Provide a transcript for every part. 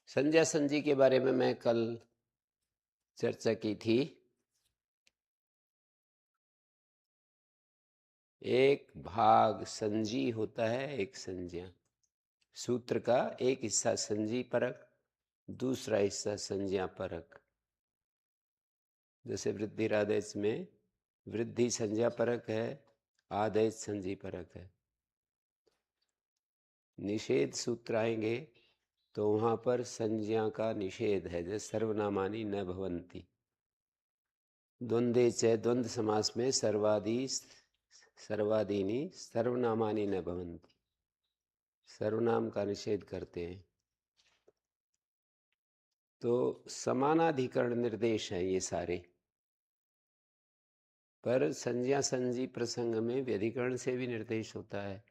संज्ञा संजी के बारे में मैं कल चर्चा की थी। एक भाग संजी होता है, एक संज्ञा। सूत्र का एक हिस्सा संजी परक, दूसरा हिस्सा संज्ञा परक। जैसे वृद्धि आदेश में वृद्धि संज्ञा परक है, आदेश संजी परक है। निषेध सूत्र आएंगे तो वहाँ पर संज्ञा का निषेध है, जैसे सर्वनामानि न भवन्ति। द्वंद्वे च द्वंद्व समास में सर्वादीनि सर्वनामानि न भवन्ति, सर्वनाम का निषेध करते हैं। तो समानाधिकरण निर्देश हैं ये सारे, पर संज्ञा संजी प्रसंग में व्यधिकरण से भी निर्देश होता है।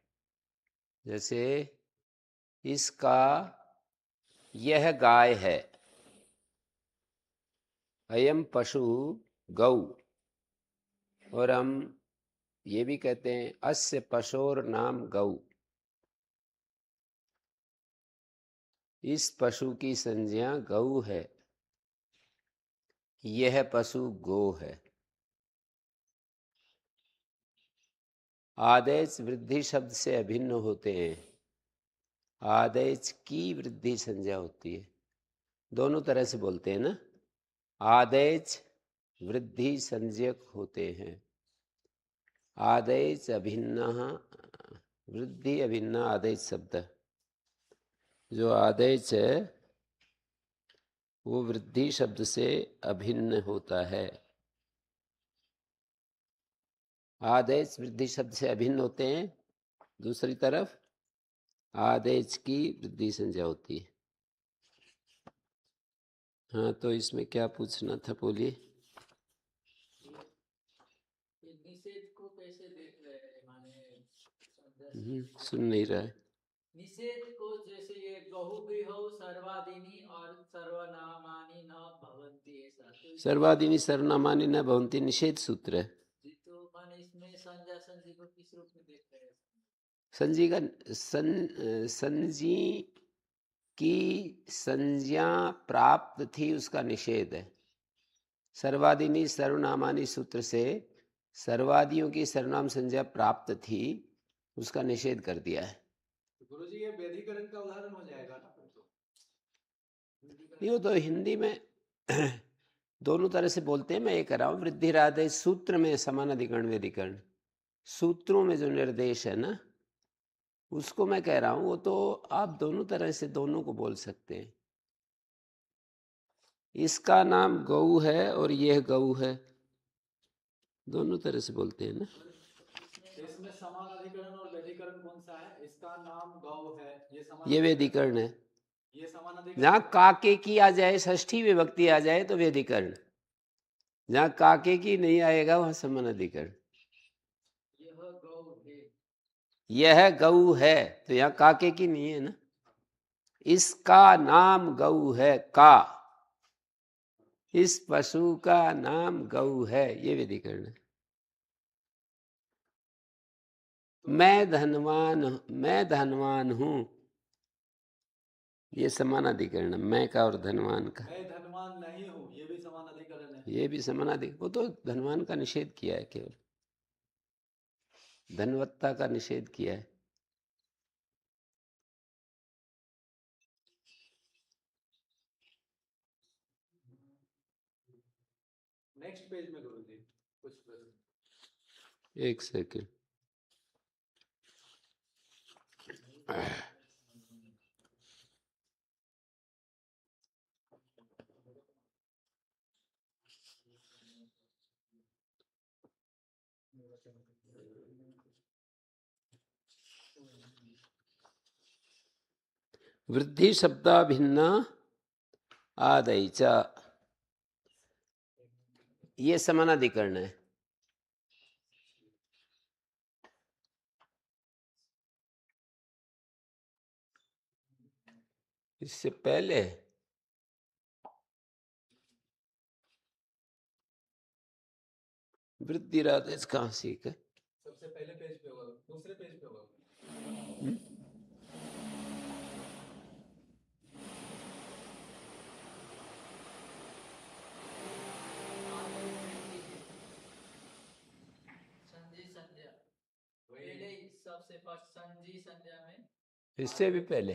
जैसे इसका यह गाय है, अयम पशु गौ, और हम ये भी कहते हैं अस्य पशोर नाम गौ। इस पशु की संज्ञा गौ है, यह पशु गो है। आदेश वृद्धि शब्द से अभिन्न होते हैं। आदेश की वृद्धि संज्ञा होती है, दोनों तरह से बोलते हैं ना। आदेश वृद्धि संज्ञक होते हैं। आदेश अभिन्न, वृद्धि अभिन्न आदेश शब्द। जो आदेश है वो वृद्धि शब्द से अभिन्न होता है। आदेश वृद्धि शब्द से अभिन्न होते हैं, दूसरी तरफ आदेश की वृद्धि संज्ञा होती है। हाँ, तो इसमें क्या पूछना था, बोलिए। निषेध को कैसे देख रहे हैं, माने सुन नहीं रहा है। निषेध को जैसे ये गहु गृहो सर्वादीनी और सर्वनामानि न भवन्ति, ऐसा तो सर्वादीनी सर्वनामानि न भवन्ति निषेध सूत्र है। तो माने इसमें संज्ञा संजी को किस रूप में देख रहे हैं? संजी का संजी की संज्ञा प्राप्त थी, उसका निषेध है। सर्वादीनी सर्वनामानि सूत्र से सर्वादियों की सर्वनाम संज्ञा प्राप्त थी, उसका निषेध कर दिया है। गुरुजी ये व्यधिकरण का उदाहरण हो जाएगा ना फिर तो? नहीं, वो तो हिंदी में दोनों तरह से बोलते हैं। मैं ये कर रहा हूँ वृद्धि आदेश सूत्र में समानाधिकरण व्यधिकरण, सूत्रों में जो निर्देश है ना, उसको मैं कह रहा हूँ। वो तो आप दोनों तरह से दोनों को बोल सकते हैं। इसका नाम गऊ है और यह गऊ है, दोनों तरह से बोलते हैं ना। इसमें समानाधिकरण और व्यधिकरण कौन सा है? इसका नाम गौ है, ये व्यधिकरण है। ये समानाधिकरण। जहाँ काके की आ जाए, षष्ठी विभक्ति आ जाए तो व्यधिकरण। जहाँ काके की नहीं आएगा वहाँ समानाधिकरण। यह गऊ है तो यहाँ काके की नहीं है ना। इसका नाम गऊ है, का, इस पशु का नाम गऊ है, ये व्यधिकरण है। मैं धनवान हूं, ये समानाधिकरण है। मैं का और धनवान का। मैं धनवान नहीं हूं, ये भी समानाधिकरण है। ये भी समानाधिकरण। वो तो धनवान का निषेध किया है, केवल धनवत्ता का निषेध किया है। नेक्स्ट पेज में गुरुजी कुछ प्रश्न। एक सेकंड। वृद्धि शब्दा भिन्न आदैच, ये समानाधिकरण है। इससे पहले वृद्धि आदेश कहाँ सीख है? सबसे पहले पेज पे होगा, दूसरे पेज पे होगा। सबसे फर्स्ट संजी संज्ञा में इससे भी पहले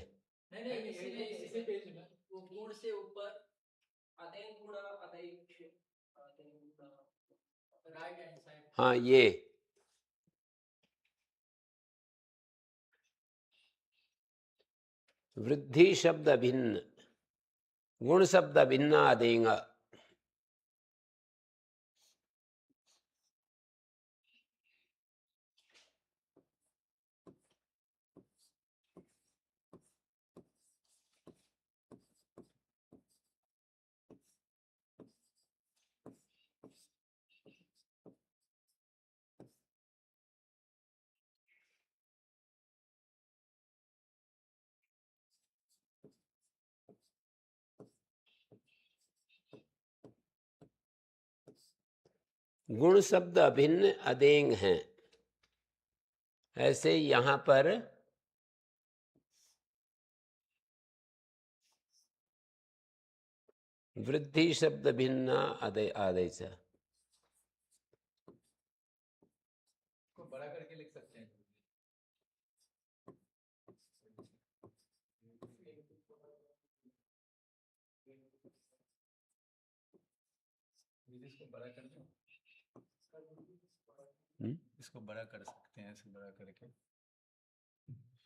नहीं नहीं इसी पेज में वो गुण से ऊपर अदेन गुण राइट हैंड साइड। हाँ, ये वृद्धि शब्द अभिन्न, गुण शब्द अभिन्न आदेगा। गुण शब्द अभिन्न अदेंग हैं, ऐसे यहां पर वृद्धि शब्द भिन्न आदेश को बड़ा करके लिख सकते हैं। इसको बड़ा कर दो, इसको बड़ा कर सकते हैं, ऐसे बड़ा करके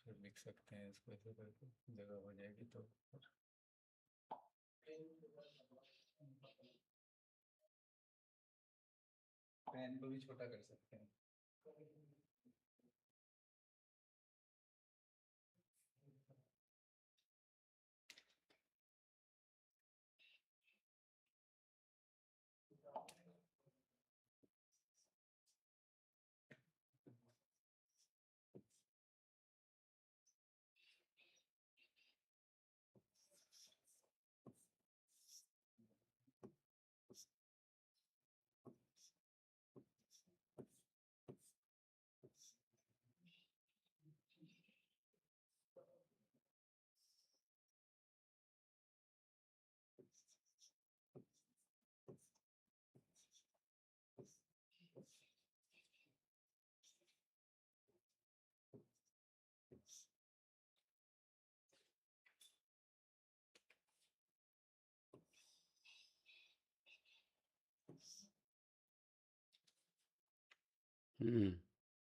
फिर लिख सकते हैं इसको, ऐसे करके जगह हो जाएगी तो पेन को भी छोटा कर सकते हैं।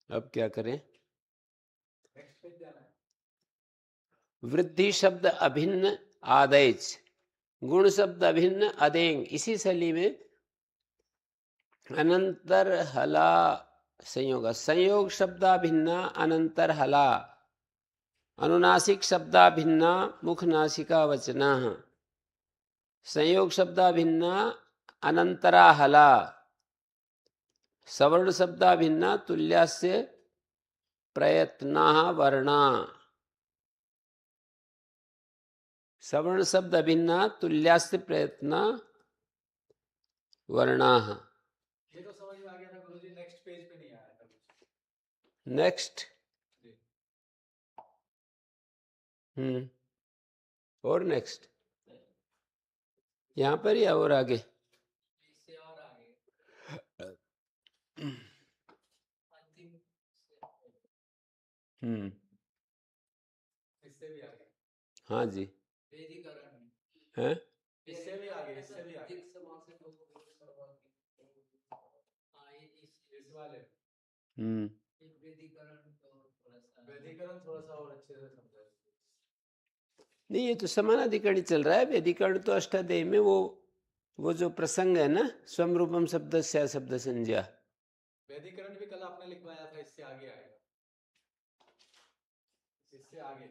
अब क्या करें? वृद्धि शब्द अभिन्न आदेश, गुण शब्द अभिन्न अदेंग, इसी शैली में अनंतर हला संयोग, संयोग शब्दाभिन्ना अनंतर हला, अनुनासिक शब्दाभिन्ना मुख नासिका वचना, संयोग शब्दाभिन्ना अनंतरा हला, सवर्ण शब्दाभिन्ना तुल्यास्य प्रयत्ना वर्णा, सवर्ण शब्द अभिन्ना तुल्यास्य प्रयत्ना वर्णा। ये तो समझ में आ गया था गुरुजी, नेक्स्ट पेज पे नहीं आया था। नेक्स्ट और नेक्स्ट यहाँ पर या और आगे? इससे और आगे अंतिम इससे भी आगे। हाँ जी, वेदीकरण है इससे भी आगे, इससे भी आगे। इस वाले वेदीकरण थोड़ा सा और अच्छे से समझा। नहीं, ये तो समानाधिकरण चल रहा है। वेदीकरण तो अष्टाध्यायी में वो जो प्रसंग है ना, स्वम रूपम शब्द से शब्द संज्ञा, वेदीकरण भी कल आपने लिखवाया था, इससे आगे आएगा, इससे आगे।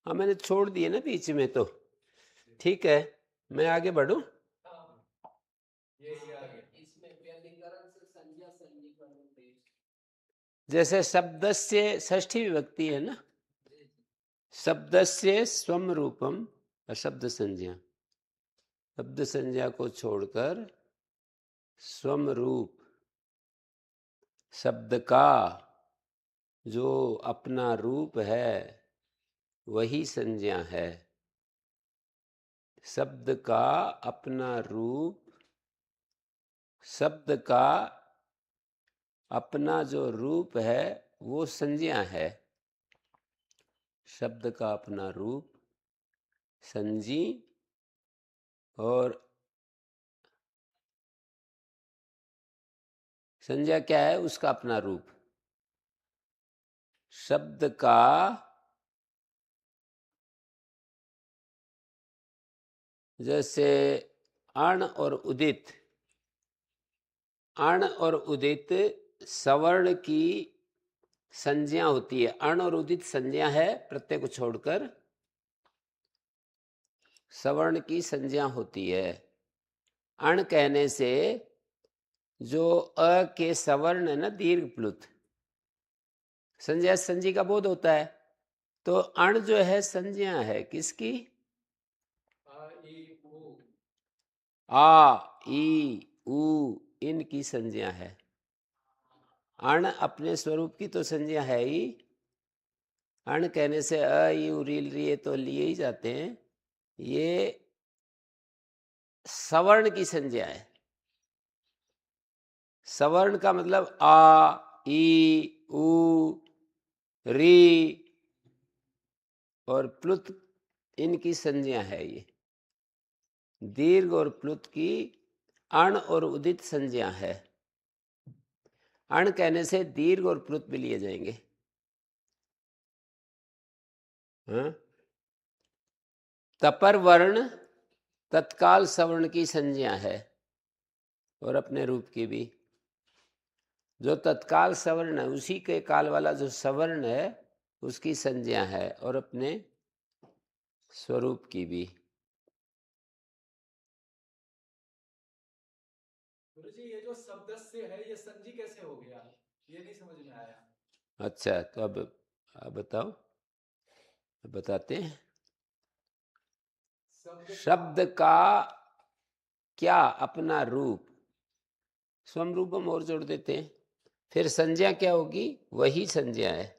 हाँ, मैंने छोड़ दिए ना बीच में, तो ठीक है, मैं आगे बढ़ूं। ये आगे इसमें वेदीकरण से संज्ञा संजीकरण, जैसे शब्दस्य षष्ठी विभक्ति है ना, शब्दस्य स्वम रूपम शब्द संज्ञा, शब्द संज्ञा को छोड़कर स्वम रूप शब्द का जो अपना रूप है वही संज्ञा है। शब्द का अपना रूप, शब्द का अपना जो रूप है वो संज्ञा है। शब्द का अपना रूप संजी, और संज्ञा क्या है? उसका अपना रूप। शब्द का जैसे अण और उदित, अण और उदित सवर्ण की संज्ञा होती है। अण और उदित संज्ञा है, प्रत्यय को छोड़कर सवर्ण की संज्ञा होती है। अण कहने से जो अ के सवर्ण है ना, दीर्घ प्लुत, संज्ञा संजी का बोध होता है। तो अण जो है संज्ञा है किसकी? आ ई उ इनकी संज्ञा है। अण अपने स्वरूप की तो संज्ञा है ही। अण कहने से अ ई उ रील रिए तो लिए ही जाते हैं। ये सवर्ण की संज्ञा है। सवर्ण का मतलब आ ई उ री और प्लुत, इनकी संज्ञा है ये। दीर्घ और प्लुत की अण और उदित संज्ञा है। अण कहने से दीर्घ और प्लुत भी लिए जाएंगे। हाँ? तपर वर्ण तत्काल सवर्ण की संज्ञा है, और अपने रूप की भी। जो तत्काल सवर्ण है उसी के काल वाला जो सवर्ण है उसकी संज्ञा है, और अपने स्वरूप की भी। गुरुजी ये जो शब्द से है ये संजी कैसे हो गया, ये नहीं समझ में आया। अच्छा, तो अब बताओ, अब बताते हैं। शब्द का क्या अपना रूप, स्वम रूपम और जोड़ देते हैं, फिर संज्ञा क्या होगी? वही संज्ञा है।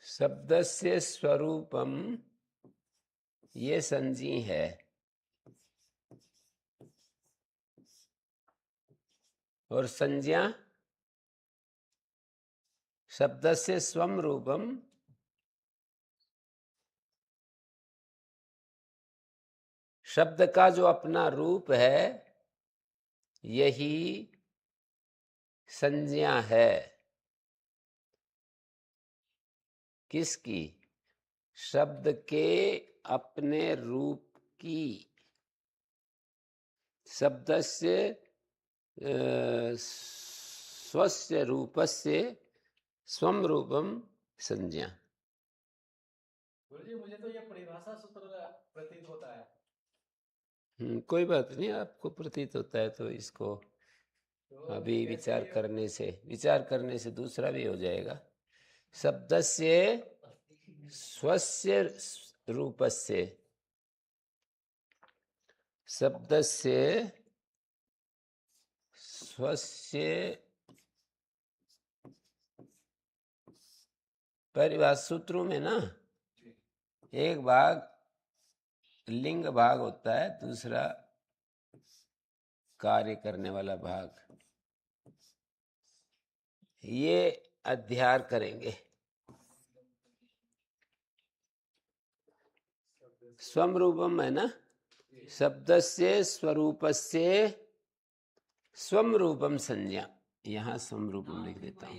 शब्दस्य स्वरूपम ये संजी है, और संज्ञा शब्दस्य स्वम रूपम, शब्द का जो अपना रूप है यही संज्ञा है। किसकी? शब्द के अपने रूप की। शब्दस्य स्वस्य रूपस्य स्वम रूपम संज्ञा। गुरुजी मुझे तो ये परिभाषा सूत्र प्रतीत होता है। कोई बात नहीं, आपको प्रतीत होता है तो इसको तो अभी कैसे विचार करने से दूसरा भी हो जाएगा। शब्दस्य स्वस्य रूपस्य, शब्दस्य स्वस्य परिभाषा सूत्रों में ना एक भाग लिंग भाग होता है, दूसरा कार्य करने वाला भाग। ये अध्ययन करेंगे। स्वम रूपम है ना, शब्दस्य स्वरूपस्य स्वम रूपम संज्ञा। यहाँ स्वम रूपम लिख देता हूँ।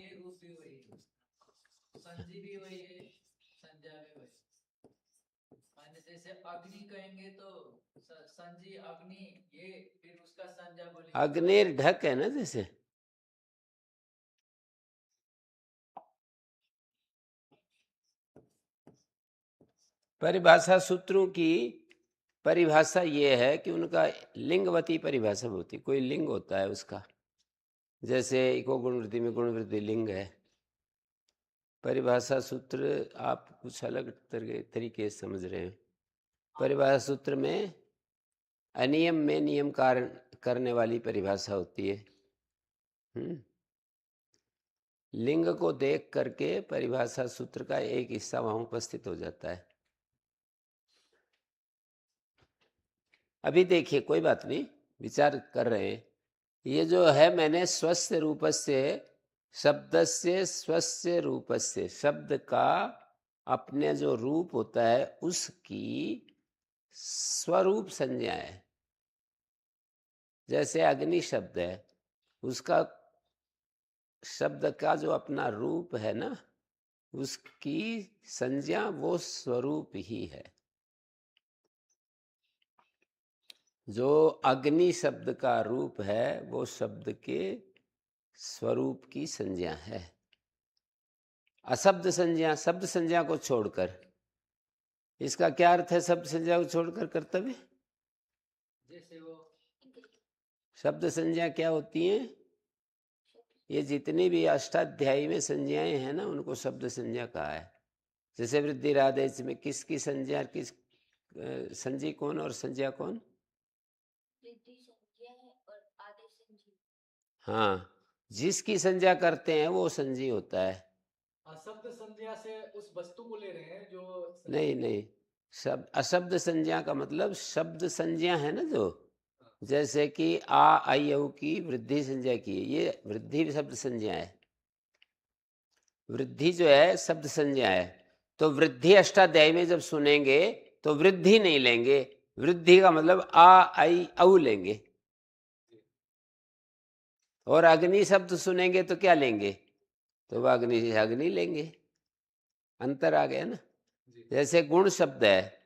संजी भी वही है, संज्ञा भी वही। माने जैसे अग्नि कहेंगे तो संजी अग्नि, ये फिर उसका संज्ञा बोलेंगे। अग्निर ढक है ना, जैसे परिभाषा सूत्रों की परिभाषा ये है कि उनका लिंगवती परिभाषा होती। कोई लिंग होता है उसका, जैसे इको गुण वृद्धि में गुण वृद्धि लिंग है। परिभाषा सूत्र आप कुछ अलग तरीके से समझ रहे हैं। परिभाषा सूत्र में अनियम में नियम कारण करने वाली परिभाषा होती है। लिंग को देख करके परिभाषा सूत्र का एक हिस्सा वहां उपस्थित हो जाता है। अभी देखिए, कोई बात नहीं, विचार कर रहे हैं। ये जो है, मैंने स्वस्य रूपस्य शब्दस्य स्वस्य रूपस्य, शब्द का अपने जो रूप होता है उसकी स्वरूप संज्ञा है। जैसे अग्नि शब्द है, उसका शब्द का जो अपना रूप है ना, उसकी संज्ञा वो स्वरूप ही है। जो अग्नि शब्द का रूप है वो शब्द के स्वरूप की संज्ञा है। अशब्द संज्ञा, शब्द संज्ञा को छोड़कर, इसका क्या अर्थ है? शब्द संज्ञा को छोड़कर कर्तव्य। जैसे वो शब्द संज्ञा क्या होती है? ये जितनी भी अष्टाध्यायी में संज्ञाएं हैं ना, उनको शब्द संज्ञा कहा है। जैसे वृद्धि आदेश में किसकी संज्ञा, किस संजी कौन और संज्ञा कौन? वृद्धि संज्ञा है और आदेश संज्ञा। हाँ, जिसकी संज्ञा करते हैं वो संजी होता है। अशब्द संज्ञा से उस वस्तु को ले रहे हैं जो नहीं नहीं, शब्द अशब्द संज्ञा का मतलब शब्द संज्ञा है ना, जो जैसे कि आ आई औ की वृद्धि संज्ञा की, ये वृद्धि शब्द संज्ञा है। वृद्धि जो है शब्द संज्ञा है। तो वृद्धि अष्टाध्यायी में जब सुनेंगे तो वृद्धि नहीं लेंगे, वृद्धि का मतलब आ आई औ लेंगे। और अग्नि शब्द सुनेंगे तो क्या लेंगे? तो वह अग्नि से अग्नि लेंगे। अंतर आ गया ना। जैसे गुण शब्द है,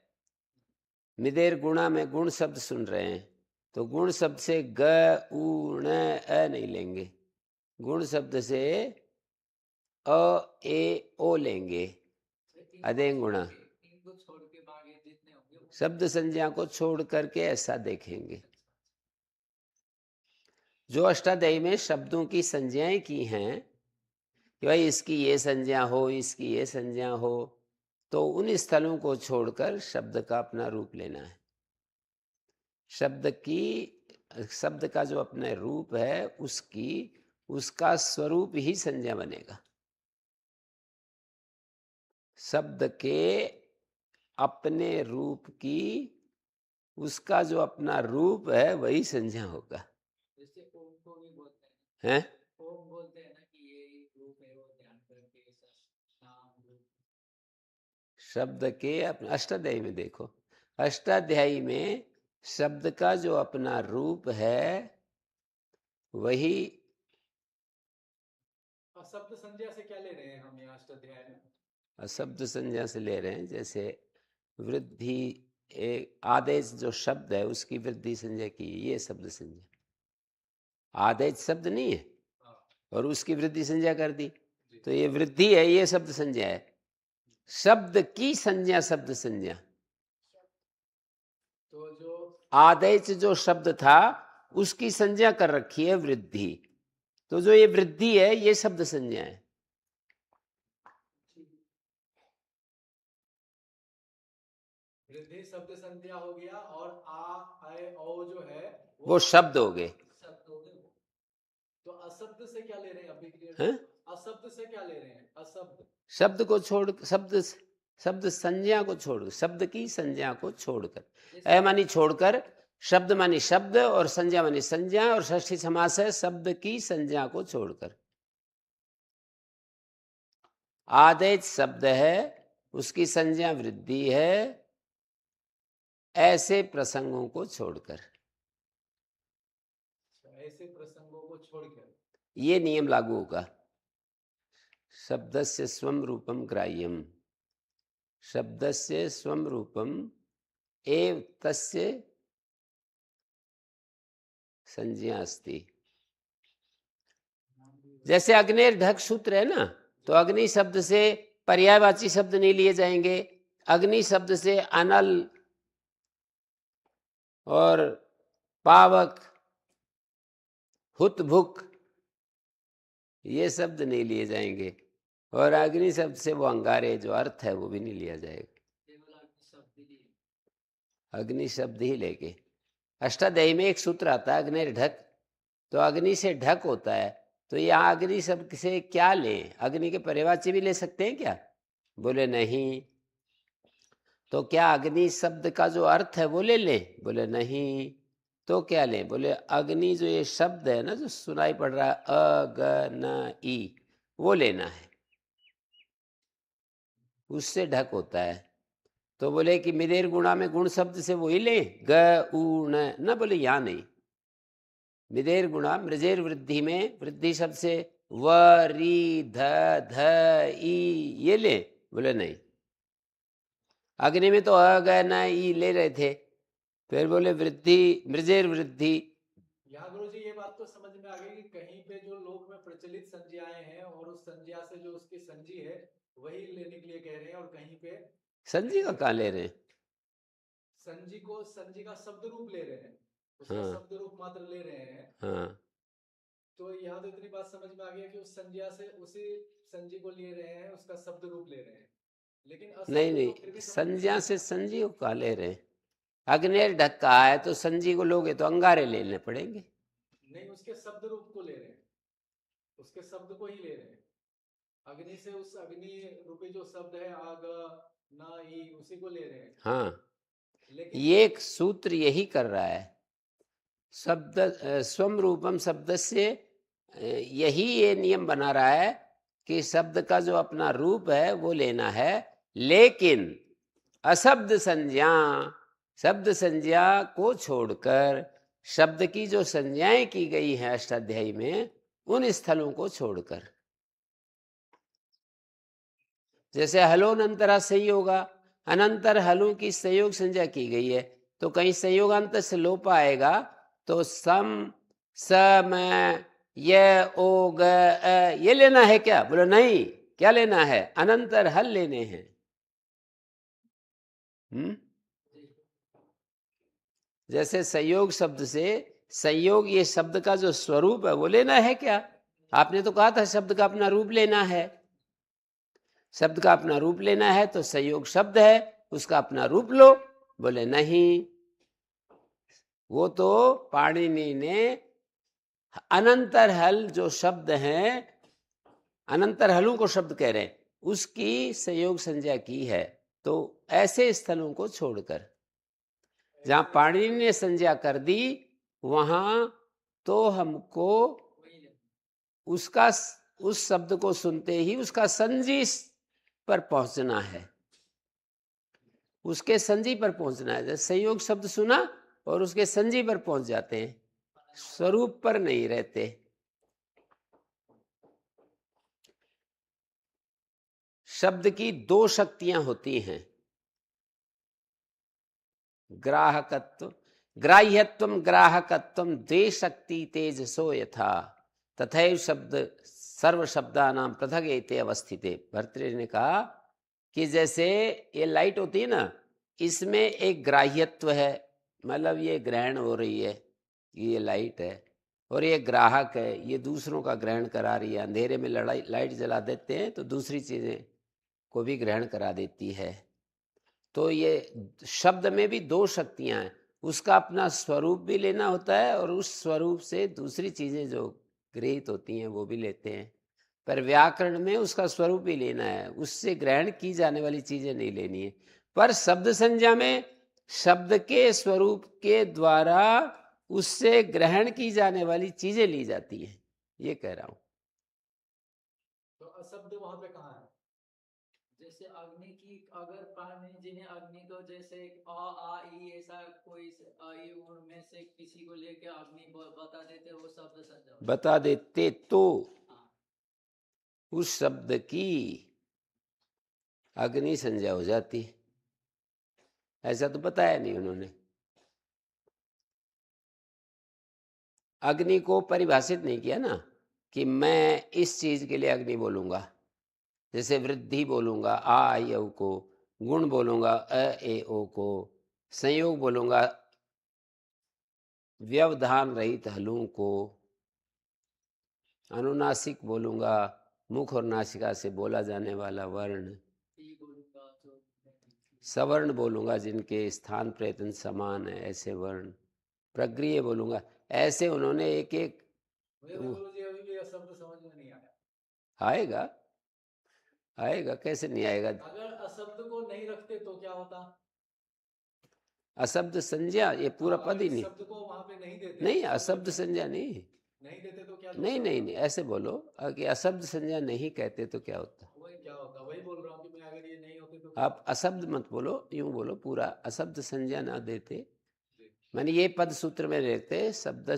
मिदेर गुणा में गुण शब्द सुन रहे हैं, तो गुण शब्द से ग उ न अ नहीं लेंगे, गुण शब्द से अ ए ओ लेंगे। अदें गुणा इनको छोड़ के बाकी जितने होंगे वो शब्द संज्ञा को छोड़ करके ऐसा देखेंगे। जो अष्टाध्यायी में शब्दों की संज्ञाएं की हैं कि भाई इसकी ये संज्ञा हो, इसकी ये संज्ञा हो, तो उन स्थलों को छोड़कर शब्द का अपना रूप लेना है। शब्द का जो अपना रूप है उसका स्वरूप ही संज्ञा बनेगा। शब्द के अपने रूप की, उसका जो अपना रूप है वही संज्ञा होगा। जैसे ओम को भी बोलते हैं, हैं? ओम बोलते हैं ना कि ये रूप है, वो ध्यान करके ऐसा नाम रूप। शब्द के अपने अष्टाध्यायी में देखो, अष्टाध्यायी में शब्द का जो अपना रूप है वही। अशब्द संज्ञा से क्या ले रहे हैं हम यहाँ अष्टाध्याय में? अशब्द संज्ञा से ले रहे हैं। जैसे वृद्धि, एक आदेश जो शब्द है उसकी वृद्धि संज्ञा की, ये शब्द संज्ञा। आदेश शब्द नहीं है और उसकी वृद्धि संज्ञा कर दी, तो ये वृद्धि है, ये शब्द संज्ञा है। शब्द की संज्ञा शब्द संज्ञा। तो जो आदेश जो शब्द था उसकी संज्ञा कर रखी है वृद्धि, तो जो ये वृद्धि है ये शब्द संज्ञा है। वृद्धि शब्द संज्ञा हो गया और आ ऐ औ जो है वो शब्द हो गए। शब्द हो गए वो। तो अशब्द से क्या ले रहे हैं अभी क्लियर? हैं? अशब्द से क्या ले रहे हैं? अशब्द शब्द को छोड़, शब्द संज्ञा को छोड़, शब्द की संज्ञा को छोड़कर, ए मानी छोड़कर, शब्द मानी शब्द और संज्ञा मानी संज्ञा, और षष्ठी समास है शब्द की संज्ञा को छोड़कर। आदेश शब्द है, उसकी संज्ञा वृद्धि है, ऐसे प्रसंगों को छोड़कर, ऐसे प्रसंगों को छोड़कर ये नियम लागू होगा। शब्दस्य स्वम रूपम ग्राह्यम, शब्दस्य स्वम रूपम एव तस्य संज्ञा अस्ति। जैसे अग्नेर ढक सूत्र है ना, तो अग्नि शब्द से पर्यायवाची शब्द नहीं लिए जाएंगे। अग्नि शब्द से अनल और पावक, हुत भुक, ये शब्द नहीं लिए जाएंगे। और अग्नि शब्द से वो अंगारे जो अर्थ है वो भी नहीं लिया जाएगा। केवल अग्नि शब्द ही लिए। अग्नि शब्द ही लेके। अष्टाध्यायी में एक सूत्र आता है अग्नि ढक, तो अग्नि से ढक होता है, तो यहाँ अग्नि शब्द से क्या लें? अग्नि के पर्यायवाची भी ले सकते हैं क्या? बोले नहीं, तो क्या अग्नि शब्द का जो अर्थ है वो ले लें? बोले नहीं। तो क्या लें? बोले अग्नि जो ये शब्द है ना जो सुनाई पड़ रहा है अगनई, वो लेना है, उससे ढक होता है। तो बोले कि मिदेर गुणा में गुण शब्द से वही ले, ग उ न, बोले यहाँ नहीं। मिदेर गुणा मृजेर वृद्धि में वृद्धि शब्द से व री ध ध ई ये ले, बोले नहीं। अग्नि में तो अ ग न ई ले रहे थे, फिर बोले वृद्धि मृजेर वृद्धि। यहाँ गुरु जी ये बात तो समझ में आ गई कि कहीं पे जो लोक में प्रचलित संज्ञाएं हैं और उस संज्ञा से जो उसकी संजी है वही लेने के लिए कह रहे हैं, और कहीं पे संजी का कहाँ ले रहे हैं? संजी का शब्द रूप ले रहे हैं, उसका हाँ शब्द रूप मात्र ले रहे हैं। हाँ, तो यहाँ तो इतनी बात समझ में आ गई कि उस संज्ञा से उसी संजी को ले रहे हैं, उसका शब्द रूप ले रहे हैं, लेकिन नहीं अशब्द तो फिर नहीं, भी समझ में संज्ञा नहीं से आता। संजी को कहाँ ले रहे हैं? अग्नेर ढक्का है तो संजी को लोगे तो अंगारे लेने पड़ेंगे। नहीं, उसके शब्द रूप को ले रहे हैं, उसके शब्द को ही ले रहे हैं। अग्नि से उस अग्नि रूपी जो शब्द है आग ना ई, उसी को ले रहे हैं। हाँ, लेकिन ये एक सूत्र यही कर रहा है। शब्द स्वम रूपम शब्द से यही ये नियम बना रहा है कि शब्द का जो अपना रूप है वो लेना है, लेकिन अशब्द संज्ञा, शब्द संज्ञा को छोड़कर शब्द की जो संज्ञाएं की गई हैं अष्टाध्यायी में, उन स्थलों को छोड़कर। जैसे हलोन अंतरा संयोगा, अनंतर हलों की संयोग संज्ञा की गई है, तो कहीं संयोगांत से लोप आएगा तो सम सम य ओ ग ये लेना है क्या? बोले नहीं। क्या लेना है? अनंतर हल लेने हैं। जैसे संयोग शब्द से संयोग ये शब्द का जो स्वरूप है वो लेना है क्या? आपने तो कहा था शब्द का अपना रूप लेना है। शब्द का अपना रूप लेना है तो संयोग शब्द है, उसका अपना रूप लो। बोले नहीं, वो तो पाणिनि ने अनंतर हल जो शब्द हैं, अनंतर हलों को शब्द कह रहे हैं, उसकी संयोग संज्ञा की है। तो ऐसे स्थलों को छोड़कर जहां पाणिनि ने संज्ञा कर दी वहां तो हमको उसका उस शब्द को सुनते ही उसका संजी पर पहुंचना है, उसके संजी पर पहुंचना है। जैसे संयोग शब्द सुना और उसके संजी पर पहुंच जाते हैं, स्वरूप पर नहीं रहते। शब्द की दो शक्तियां होती हैं, ग्राहकत्व ग्राह्यत्व ग्राहकत्व द्वे शक्ति तेजसो यथा तथैव शब्द सर्व शब्दानां पृथक एते अवस्थिते। भर्तृहरि ने कहा कि जैसे ये लाइट होती है ना, इसमें एक ग्राह्यत्व है, मतलब ये ग्रहण हो रही है, ये लाइट है, और ये ग्राहक है, ये दूसरों का ग्रहण करा रही है। अंधेरे में लाइट जला देते हैं तो दूसरी चीजें को भी ग्रहण करा देती है। तो ये शब्द में भी दो शक्तियां हैं, उसका अपना स्वरूप भी लेना होता है और उस स्वरूप से दूसरी चीजें जो गृहीत होती हैं वो भी लेते हैं। पर व्याकरण में उसका स्वरूप ही लेना है, उससे ग्रहण की जाने वाली चीजें नहीं लेनी है। पर शब्द संज्ञा में शब्द के स्वरूप के द्वारा उससे ग्रहण की जाने वाली चीजें ली जाती हैं, ये कह रहा हूं। तो अशब्द वहां पे कहाँ है? जैसे अग्नि की, अगर पाणिनि जी ने अग्नि को जैसे आ ई ऐसा कोई ई उनमें से किसी को लेके अग्नि बता देते, वो शब्द संज्ञा बता देते तो हाँ। उस शब्द की अग्नि संज्ञा हो जाती। ऐसा तो बताया नहीं उन्होंने। अग्नि को परिभाषित नहीं किया ना कि मैं इस चीज के लिए अग्नि बोलूंगा। जैसे वृद्धि बोलूंगा आ आई औ को, गुण बोलूंगा अ ए ओ को, संयोग बोलूंगा व्यवधान रहित हलों को, अनुनासिक बोलूंगा मुख और नासिका से बोला जाने वाला वर्ण, सवर्ण बोलूंगा जिनके स्थान प्रयत्न समान है ऐसे वर्ण, प्रग्रिय बोलूंगा। ऐसे उन्होंने एक एक मुझे तो गुरु जी अभी भी यह शब्द समझ में नहीं आया। आएगा। आएगा, कैसे नहीं आएगा? अगर अशब्द को नहीं रखते तो क्या होता? अशब्द संज्ञा, ये पूरा हाँ, पद अगर ही इस नहीं। शब्द को वहां पे नहीं देते नहीं, तो अशब्द क्या- संज्ञा नहीं। नहीं देते तो क्या नहीं दोष नहीं होता? नहीं, ऐसे बोलो कि अशब्द संज्ञा नहीं कहते तो क्या होता। वही क्या होता, वही बोल रहा हूँ कि मैं अगर ये नहीं होते तो क्या आप अशब्द मत बोलो, यूं बोलो पूरा अशब्द संज्ञा ना देते। जी। माने ये पद सूत्र में रहते शब्द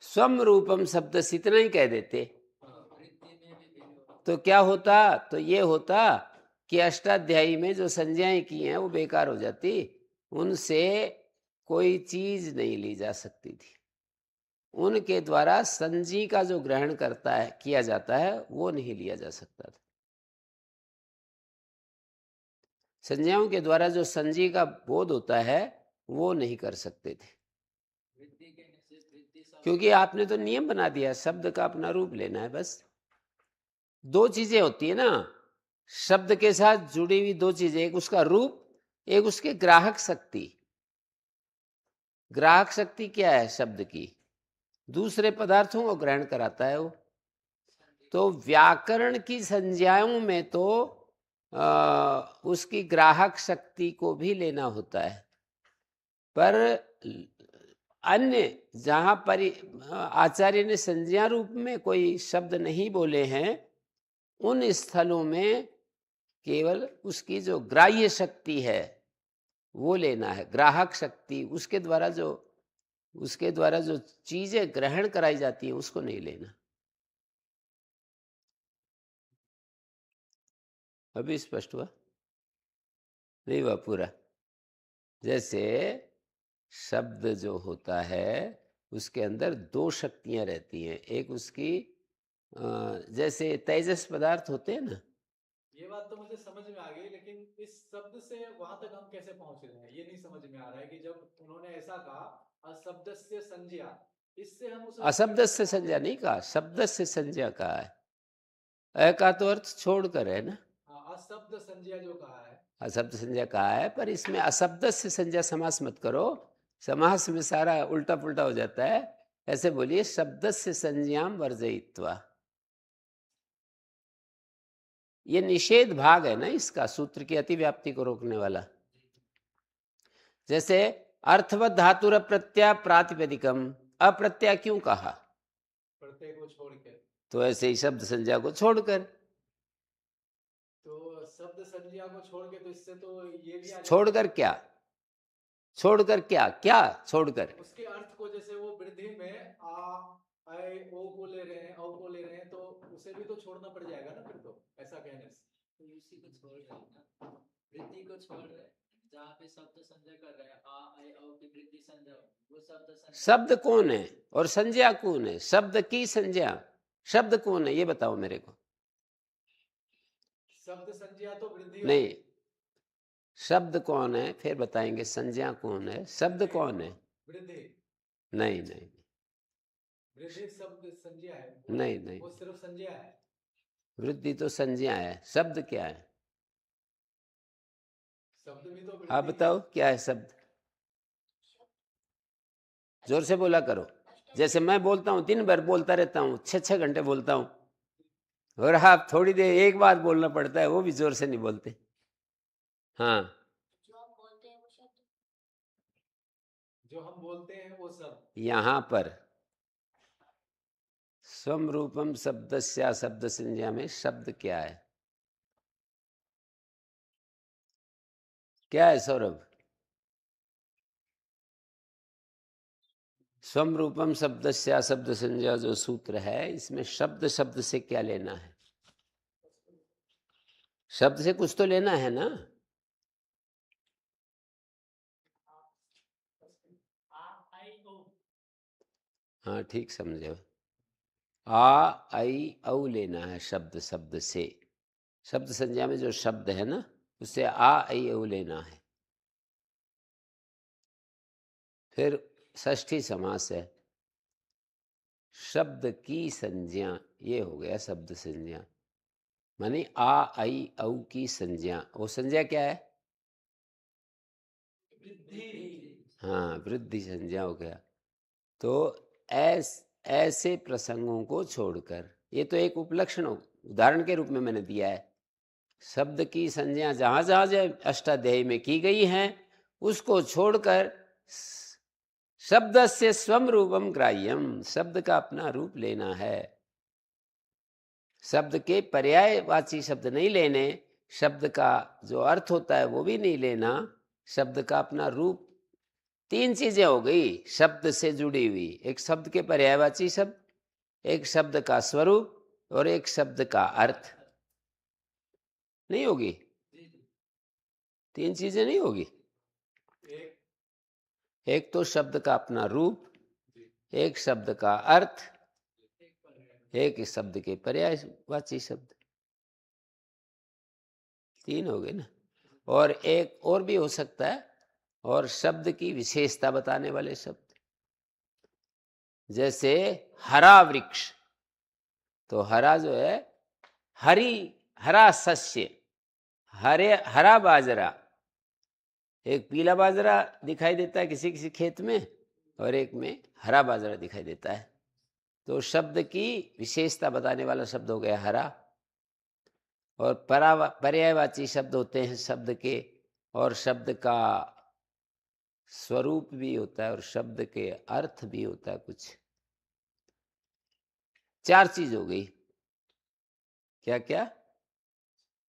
स्वम रूपम शब्द से इतना ही कह देते हाँ, वृत्ति में भी भिन्न होता तो क्या होता? तो ये होता कि अष्टाध्यायी में जो संज्ञाएं की हैं वो बेकार हो जाती, उनसे कोई चीज नहीं ली जा सकती थी। उनके द्वारा संजी का जो ग्रहण करता है किया जाता है वो नहीं लिया जा सकता था। संज्ञाओं के द्वारा जो संजी का बोध होता है वो नहीं कर सकते थे, वृत्ति के निश्चित वृत्ति शब्द क्योंकि आपने तो नियम बना दिया शब्द का अपना रूप लेना है बस। दो चीजें होती है ना शब्द के साथ जुड़ी हुई, दो चीजें, एक उसका रूप, एक उसके ग्राहक शक्ति। ग्राहक शक्ति क्या है शब्द की? दूसरे पदार्थों को ग्रहण कराता है वो। तो व्याकरण की संज्ञाओं में तो उसकी ग्राहक शक्ति को भी लेना होता है, पर अन्य जहाँ पर आचार्य ने संज्ञा रूप में कोई शब्द नहीं बोले हैं उन स्थलों में केवल उसकी जो ग्राह्य शक्ति है वो लेना है, ग्राहक शक्ति, उसके द्वारा जो चीजें ग्रहण कराई जाती हैं उसको नहीं लेना। अभी स्पष्ट हुआ? नहीं हुआ पूरा? जैसे शब्द जो होता है उसके अंदर दो शक्तियां रहती हैं, एक उसकी जैसे तेजस पदार्थ होते हैं ना। ये बात तो मुझे समझ में आ गई, लेकिन इस शब्द से वहां तक हम कैसे पहुंच रहे हैं ये नहीं समझ में आ रहा है कि जब उन्होंने ऐसा कहा अशब्द से संज्ञा, इससे हम उस अशब्द से संज्ञा नहीं कहा, शब्द से संज्ञा कहा है। अ का तो अर्थ छोड़कर है ना, हाँ, अशब्द संज्ञा जो कहा है। अशब्द संज्ञा कहा है, पर इसमें अशब्द से संज्ञा समास मत करो, समास में सारा उल्टा पुल्टा हो जाता है। ऐसे बोलिए शब्द से संज्ञाम वर्जयित्वा। ये निषेध भाग है ना इसका, सूत्र की अतिव्याप्ति को रोकने वाला। जैसे अर्थवत धातुर प्रत्यय प्रातिपदिकम, अप्रत्यय क्यों कहा? प्रत्यय को छोड़ के। तो ऐसे ही शब्द संज्ञा को छोड़कर। तो शब्द संज्ञा को छोड़ के, तो इससे तो ये भी आ छोड़कर क्या? छोड़कर क्या? क्या छोड़कर? उसके अर्थ को, जैसे वो वृद्धि में आ आए ओ को ले रहे हैं, औ को ले रहे हैं, तो उसे भी तो छोड़ना पड़ जाएगा ना फिर, तो ऐसा कहने से। तो उसी को छोड़ रहे हैं ना, वृत्ति को छोड़ रहे हैं, जहाँ पे शब्द संज्ञा कर रहे हैं आ आई औ की वृत्ति संज्ञा, वो शब्द संज्ञा। शब्द कौन है और संज्ञा कौन है? शब्द की संज्ञा, शब्द कौन है ये बताओ मेरे को। शब्द संज्ञा तो वृद्धि नहीं, शब्द कौन है फिर बताएंगे, संज्ञा कौन है, शब्द कौन है? वृद्धि। नहीं नहीं वृद्धि शब्द संज्ञा है। नहीं नहीं, वो सिर्फ संज्ञा है। वृद्धि तो संज्ञा है, शब्द क्या है? शब्द भी तो आप वृद्धि बताओ क्या है शब्द? जोर से बोला करो। जैसे मैं बोलता हूँ, दिन भर बोलता रहता हूँ, 6-6 घंटे बोलता हूँ, और आप थोड़ी देर एक बार बोलना पड़ता है, वो भी जोर से नहीं बोलते। हाँ, जो हम बोलते हैं वो शब्द। जो हम बोलते हैं वो शब्द। यहाँ पर स्वम रूपम शब्दस्या शब्द संज्ञा में शब्द क्या है? क्या है सौरभ? स्वम रूपम शब्दस्या शब्द संज्ञा जो सूत्र है इसमें शब्द शब्द से क्या लेना है? शब्द से कुछ तो लेना है ना। हाँ ठीक समझे। आ आई औ लेना है शब्द शब्द से, शब्द संज्ञा में जो शब्द है ना उससे आ आई औ लेना है। फिर षष्ठी समास है, शब्द की संज्ञा, ये हो गया शब्द संज्ञा, माने आ आई औ की संज्ञा। वो संज्ञा क्या है? हाँ, वृद्धि संज्ञा हो गया। तो ऐसे प्रसंगों को छोड़कर, ये तो एक उपलक्षण उदाहरण के रूप में मैंने दिया है। शब्द की संज्ञा जहाँ जहाँ जो अष्टाध्यायी में की गई हैं उसको छोड़कर शब्द से स्वम रूपम ग्राह्यम, शब्द का अपना रूप लेना है। शब्द के पर्यायवाची शब्द नहीं लेने, शब्द का जो अर्थ होता है वो भी नहीं लेना, शब्द का अपना रूप। तीन चीजें हो गई शब्द से जुड़ी हुई, एक शब्द के पर्यायवाची शब्द, एक शब्द का स्वरूप और एक शब्द का अर्थ। नहीं होगी? तीन चीजें नहीं होगी। एक तो शब्द का अपना रूप, एक शब्द का अर्थ, एक शब्द के पर्यायवाची शब्द। तीन हो गए ना। और एक और भी हो सकता है, और शब्द की विशेषता बताने वाले शब्द, जैसे हरा वृक्ष, तो हरा जो है हरा सस्य, हरा बाजरा। एक पीला बाजरा दिखाई देता है किसी किसी खेत में, और एक में हरा बाजरा दिखाई देता है। तो शब्द की विशेषता बताने वाला शब्द हो गया हरा। और पर्यायवाची शब्द होते हैं शब्द के, और शब्द का स्वरूप भी होता है और शब्द के अर्थ भी होता है कुछ। चार चीज हो गई। क्या क्या?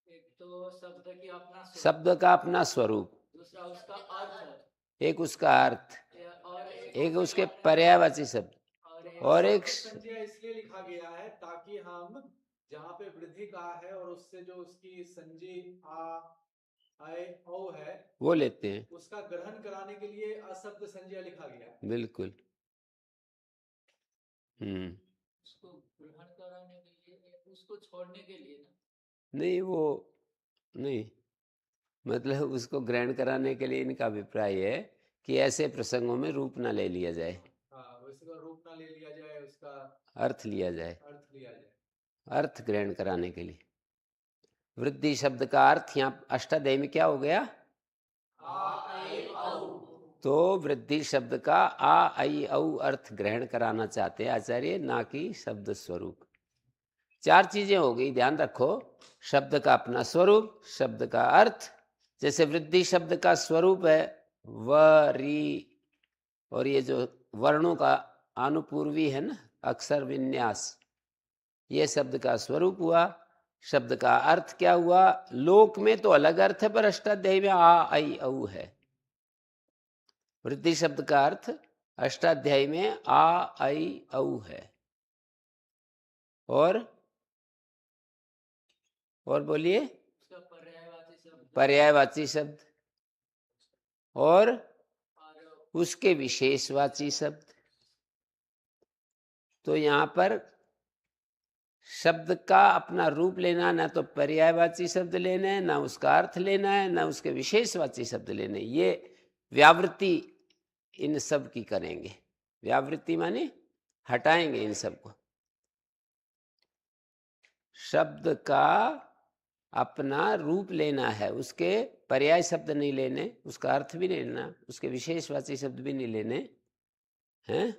एक तो शब्द का अपना स्वरूप, दूसरा उसका अर्थ, एक उसका अर्थ, और एक उसके पर्यायवाची शब्द, और एक संज्ञा इसलिए लिखा गया है ताकि हम जहाँ पे वृद्धि का है और उससे जो उसकी संजी आय औ है वो लेते हैं, उसका ग्रहण कराने के लिए अशब्द संज्ञा लिखा गया है। बिल्कुल। उसको ग्रहण कराने के लिए, उसको छोड़ने के लिए ना? नहीं, वो नहीं, मतलब उसको ग्रहण कराने के लिए इनका अभिप्राय है कि ऐसे प्रसंगों में रूप ना ले लिया जाए, उसका रूप ना ले लिया जाए, उसका अर्थ लिया जाए, अर्थ लिया जाए, अर्थ ग्रहण कराने के लिए। वृद्धि शब्द का अर्थ यहाँ अष्टाध्यायी में क्या हो गया? तो वृद्धि शब्द का आ आई औ अर्थ ग्रहण कराना चाहते हैं आचार्य, ना कि शब्द स्वरूप। चार चीजें हो गई, ध्यान रखो। शब्द का अपना स्वरूप, शब्द का अर्थ। जैसे वृद्धि शब्द का स्वरूप है व री, और ये जो वर्णों का अनुपूर्वी है ना, अक्षर विन्यास, ये शब्द का स्वरूप हुआ। शब्द का अर्थ क्या हुआ? लोक में तो अलग अर्थ है, पर अष्टाध्यायी में आ आई औ है। वृद्धि शब्द का अर्थ अष्टाध्यायी में आ आई औ है। और बोलिए। उसका पर्यायवाची शब्द और उसके विशेषवाची शब्द। तो यहाँ पर शब्द का अपना रूप लेना, ना तो पर्यायवाची शब्द लेना है, ना उसका अर्थ लेना है, ना उसके विशेषवाची शब्द लेने। ये व्यावृत्ति इन सब की करेंगे। व्यावृत्ति माने हटाएंगे इन सब को। शब्द का अपना रूप लेना है, उसके पर्याय शब्द नहीं लेने, उसका अर्थ भी नहीं लेना, उसके विशेषवाची शब्द भी नहीं लेने हैं।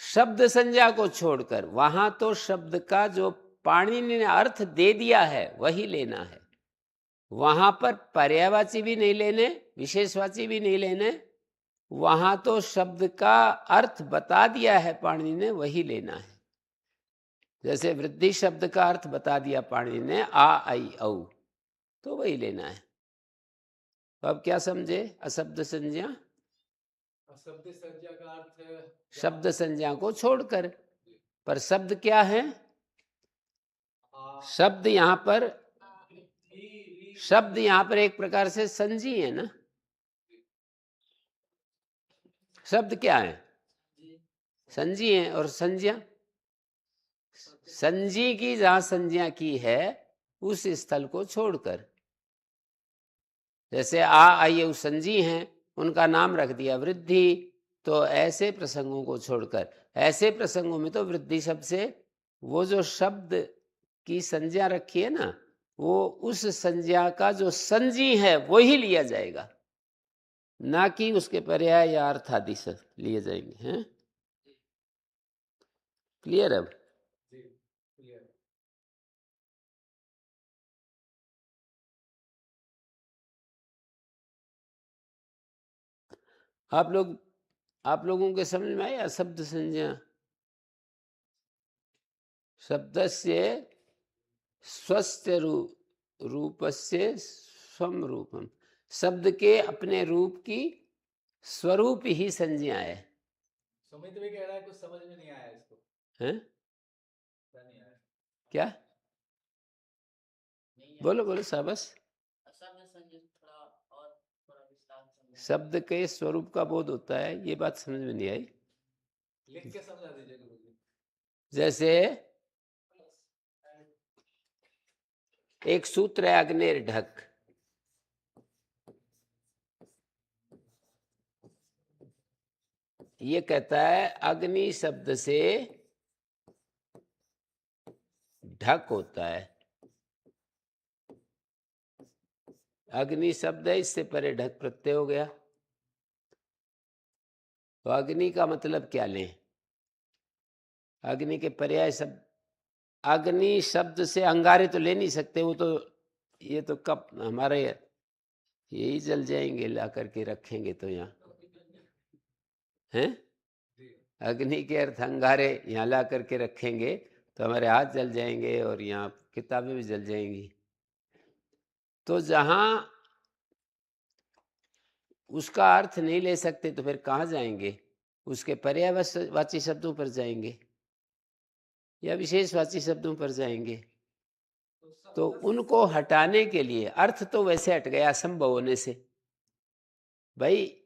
शब्द संज्ञा को छोड़कर वहां तो शब्द का जो पाणिनि ने अर्थ दे दिया है वही लेना है। वहां पर पर्यायवाची भी नहीं लेने, विशेषवाची भी नहीं लेने। वहां तो शब्द का अर्थ बता दिया है पाणिनि ने, वही लेना है। जैसे वृद्धि शब्द का अर्थ बता दिया पाणिनि ने आ आई औ, तो वही लेना है। तो अब क्या समझे? अशब्द संज्ञा, शब्द संज्ञा का अर्थ शब्द संज्ञा को छोड़कर। पर शब्द क्या है? शब्द यहाँ पर, शब्द यहाँ पर एक प्रकार से संजी है ना। शब्द क्या है? संजी है। और संज्ञा, संजी की जहां संज्ञा की है उस स्थल को छोड़कर। जैसे आ आई औ संजी हैं, उनका नाम रख दिया वृद्धि। तो ऐसे प्रसंगों को छोड़कर, ऐसे प्रसंगों में तो वृद्धि शब्द से वो जो शब्द की संज्ञा रखी है ना, वो उस संज्ञा का जो संजी है वो ही लिया जाएगा, ना कि उसके पर्याय या अर्थ आदि से लिए जाएंगे। हैं? क्लियर? अब क्लियर। आप लोगों के समझ में आया शब्द संज्ञा? शब्दस्य स्वस्य रूपस्य स्वम रूपम, शब्द के अपने रूप की स्वरूप ही संज्ञा है। सुमित भी कह रहा है कुछ समझ में नहीं आया इसको। हैं? क्या नहीं आया? क्या बोलो बोलो शाबाश। शब्द के स्वरूप का बोध होता है, ये बात समझ में नहीं आई। लिख के समझा दीजिए गुरुजी। जैसे एक सूत्र है अग्निर ढक, ये कहता है अग्नि शब्द से ढक होता है। अग्नि शब्द है, इससे परे ढक प्रत्यय हो गया। तो अग्नि का मतलब क्या लें? अग्नि के पर्याय शब्द, अग्नि शब्द से अंगारे तो ले नहीं सकते, वो तो ये तो कब हमारे यही जल जाएंगे, ला करके रखेंगे तो यहाँ हैं। अग्नि के अर्थ अंगारे, यहाँ ला करके रखेंगे तो हमारे हाथ जल जाएंगे और यहाँ किताबें भी जल जाएंगी। तो जहाँ उसका अर्थ नहीं ले सकते तो फिर कहाँ जाएंगे? उसके पर्यायवाची शब्दों पर जाएंगे या विशेषवाची शब्दों पर जाएंगे। तो उनको हटाने के लिए, अर्थ तो वैसे हट गया असंभव होने से। भाई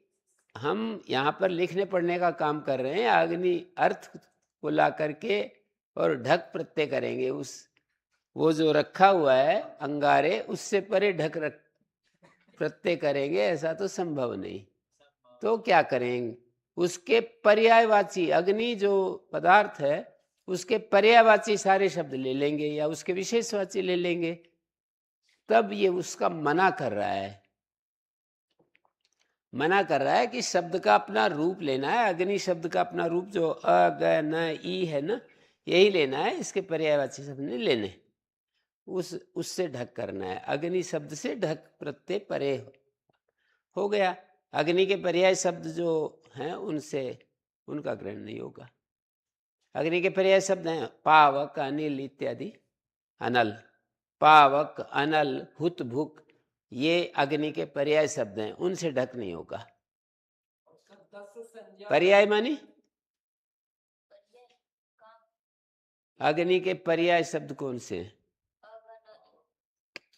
हम यहाँ पर लिखने पढ़ने का काम कर रहे हैं, अग्नि अर्थ को ला करके और ढक प्रत्यय करेंगे। उस वो जो रखा हुआ है अंगारे, उससे परे ढक रख प्रत्यय करेंगे, ऐसा तो संभव नहीं। तो क्या करेंगे? उसके पर्यायवाची, अग्नि जो पदार्थ है उसके पर्यायवाची सारे शब्द ले लेंगे या उसके विशेषवाची ले लेंगे। तब ये उसका मना कर रहा है, मना कर रहा है कि शब्द का अपना रूप लेना है। अग्नि शब्द का अपना रूप जो अ ग न ई है ना, यही लेना है, इसके पर्यायवाची शब्द नहीं लेने। उससे ढक करना है। अग्नि शब्द से ढक प्रत्यय परे हो गया। अग्नि के पर्याय शब्द जो हैं उनसे उनका ग्रहण नहीं होगा। अग्नि के पर्याय शब्द हैं पावक, अनिल इत्यादि। अनल, पावक, अनल, हुत, भुक, ये अग्नि के पर्याय शब्द हैं, उनसे ढक नहीं होगा। पर्याय मानी अग्नि के पर्याय शब्द कौन से हैं?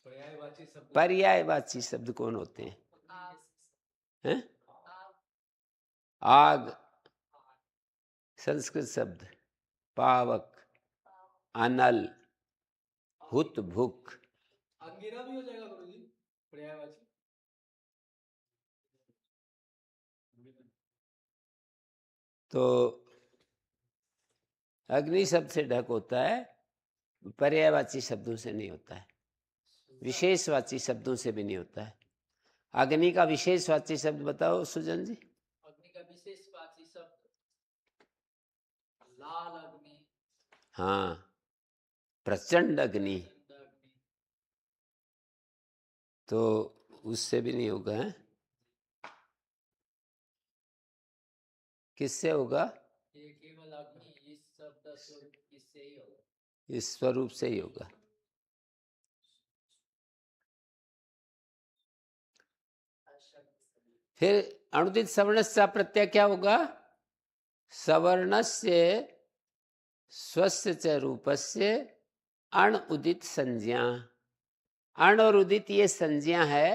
पर्यायवाची शब्द। पर्यायवाची शब्द कौन होते हैं? हैं? आग संस्कृत शब्द, पावक, अनल, हुत, भुक। अंगिरा भी हो जाएगा गुरुजी पर्यायवाची। तो अग्नि शब्द से ढक होता है, पर्यायवाची शब्दों से नहीं होता है, विशेषवाची शब्दों से भी नहीं होता है। अग्नि का विशेषवाची शब्द बताओ सुजन जी। अग्नि का विशेषवाची शब्द लाल अग्नि। हाँ, प्रचंड अग्नि, तो उससे भी नहीं होगा है? किससे होगा? ये केवल अग्नि इस शब्द स्वरूप इससे ही होगा, इस स्वरूप से ही होगा। फिर अणुदित सवर्णस्य प्रत्यय क्या होगा? सवर्णस्य स्वस्य च रूपस्य अण उदित संज्ञा। अण और उदित ये संज्ञा है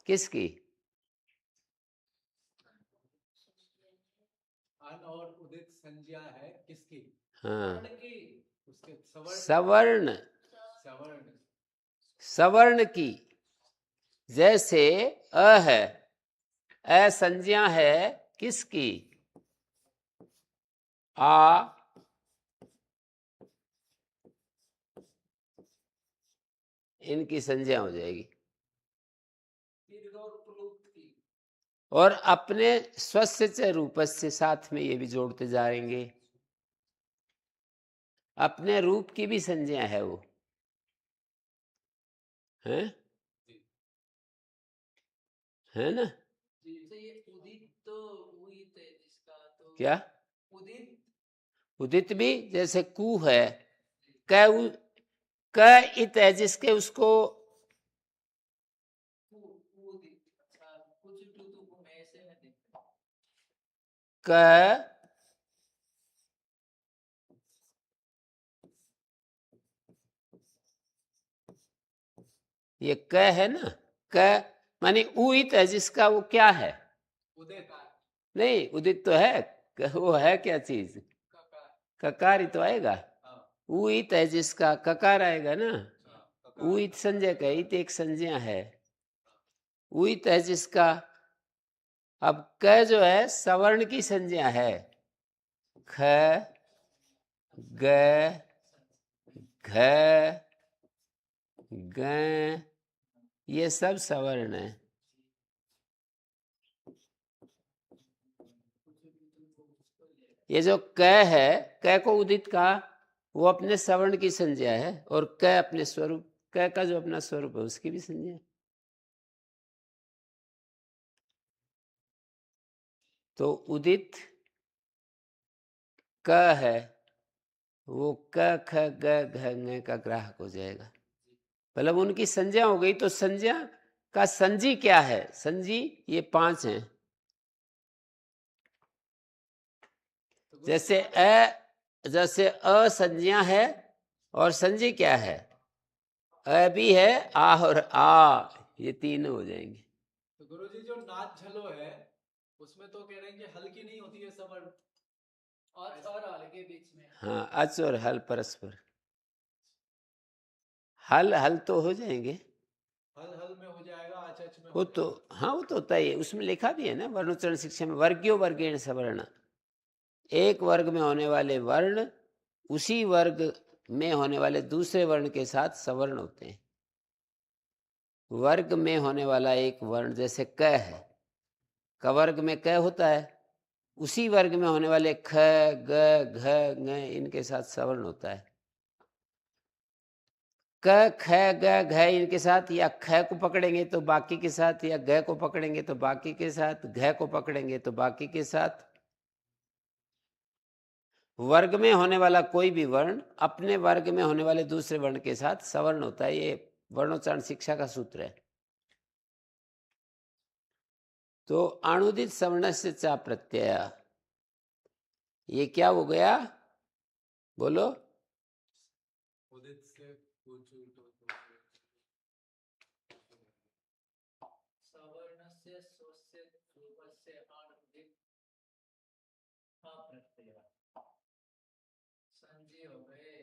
किसकी? अन और उदित संज्ञा है किसकी? हाँ, उसके सवर्ण, सवर्ण, सवर्ण की। जैसे अ है, अ संज्ञा है किसकी? आ, इनकी संज्ञा हो जाएगी। और अपने स्वस्य च रूपस्य साथ में ये भी जोड़ते जाएंगे। अपने रूप की भी संज्ञा है वो, है ना? तो उदित है जिसका, तो क्या उदित उदित भी जैसे कु है, क इत है जिसके उसको उदित। अच्छा, कुछ टू में ऐसे है देखते हैं। क ये क है ना, क माने उदित है जिसका वो क्या है, उदय का नहीं उदित तो है, वो है क्या चीज, ककार ही तो आएगा। हाँ, उदित है जिसका ककार आएगा ना, हाँ, ककार, उदित संज्ञा का, इत एक संज्ञा है, उदित है जिसका। अब क जो है सवर्ण की संज्ञा है, ख ग घ ग, ये सब सवर्ण है। ये जो क है, क को उदित कहा, वो अपने सवर्ण की संज्ञा है, और क अपने स्वरूप, क का जो अपना स्वरूप है उसकी भी संज्ञा है। तो उदित क है, वो क ख ग घ ङ का ग्राहक हो जाएगा, मतलब उनकी संज्ञा हो गई। तो संज्ञा का संजी क्या है, संजी ये 5 हैं। जैसे अ संज्ञा है, और संजी क्या है, अ भी है, आ और आ, ये तीनों हो जाएंगे। तो गुरुजी जो नाच झलो है उसमें तो कह रहे हैं कि हल्की नहीं होती है सवर्ण, और हल के बीच में। हाँ, अच और हल परस्पर, हल तो हो जाएंगे, हल हल में हो जाएगा, अच अच में वो हो तो जाएगा। हाँ, वो तो होता ही है, उसमें लिखा भी है ना वर्णोच्चारण शिक्षा में, वर्ग्यो वर्गेण सवर्ण, एक वर्ग में होने वाले वर्ण उसी वर्ग में होने वाले दूसरे वर्ण के साथ सवर्ण होते हैं। वर्ग में होने वाला एक वर्ण जैसे क है, क वर्ग में क होता है, उसी वर्ग में होने वाले ख ग घ ङ इनके साथ सवर्ण होता है। क ख ग घ इनके साथ या ख को पकड़ेंगे तो बाकी के साथ, या ग को पकड़ेंगे तो बाकी के साथ, घ को पकड़ेंगे तो बाकी के साथ। वर्ग में होने वाला कोई भी वर्ण अपने वर्ग में होने वाले दूसरे वर्ण के साथ सवर्ण होता है, ये वर्णोच्चारण शिक्षा का सूत्र है। तो अणुदित सवर्ण से चा प्रत्यय, ये क्या हो गया, बोलो। उदित से सवर्ण से स्वस्य ध्रुवस्य अणुदित प्रत्यय संजी हो गए।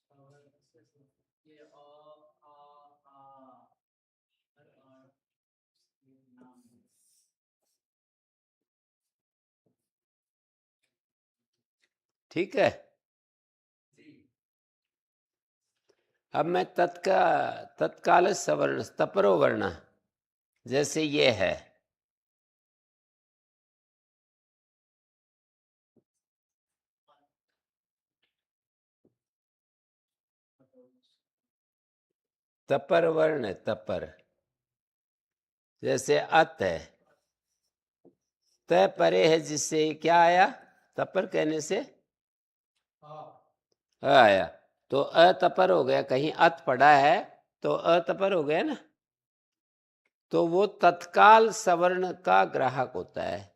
सवर्ण से ये अ आ और नाम है। ठीक है, अब मैं तत्काल सवर्ण तपरो वर्ण, जैसे ये है, तपर वर्ण है, तपर, जैसे अत है, त परे है जिससे क्या आया, तपर कहने से हाँ, अ आया, तो अतपर हो गया, कहीं अत पड़ा है तो अतपर हो गया ना, तो वो तत्काल सवर्ण का ग्राहक होता है।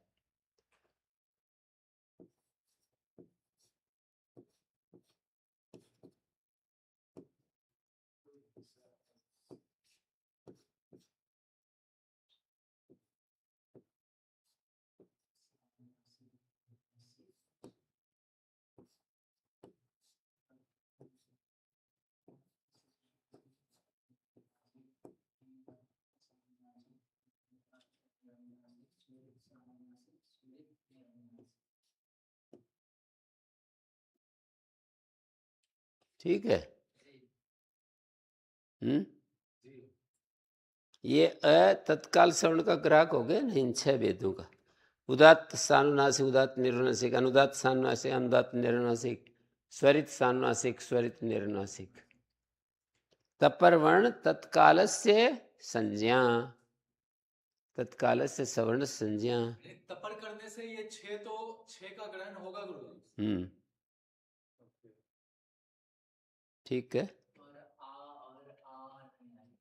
ठीक है, ये तत्काल सवर्ण का ग्राहक हो गया ना इन 6 वेदों का। उदात्त सानुनासिक, उदात्त निरुनासिक, अनुदात्त सानुनासिक, अनुदात्त निरुनासिक, स्वरित सानुनासिक, स्वरित निरुनासिक। तपर वर्ण तत्काल से संज्ञा, तत्काल से सवर्ण संज्ञा। तपर करने से ये 6 तो 6 का ग्रहण होगा गुरुजी। ओके। ठीक है। और आ नहीं आएगा।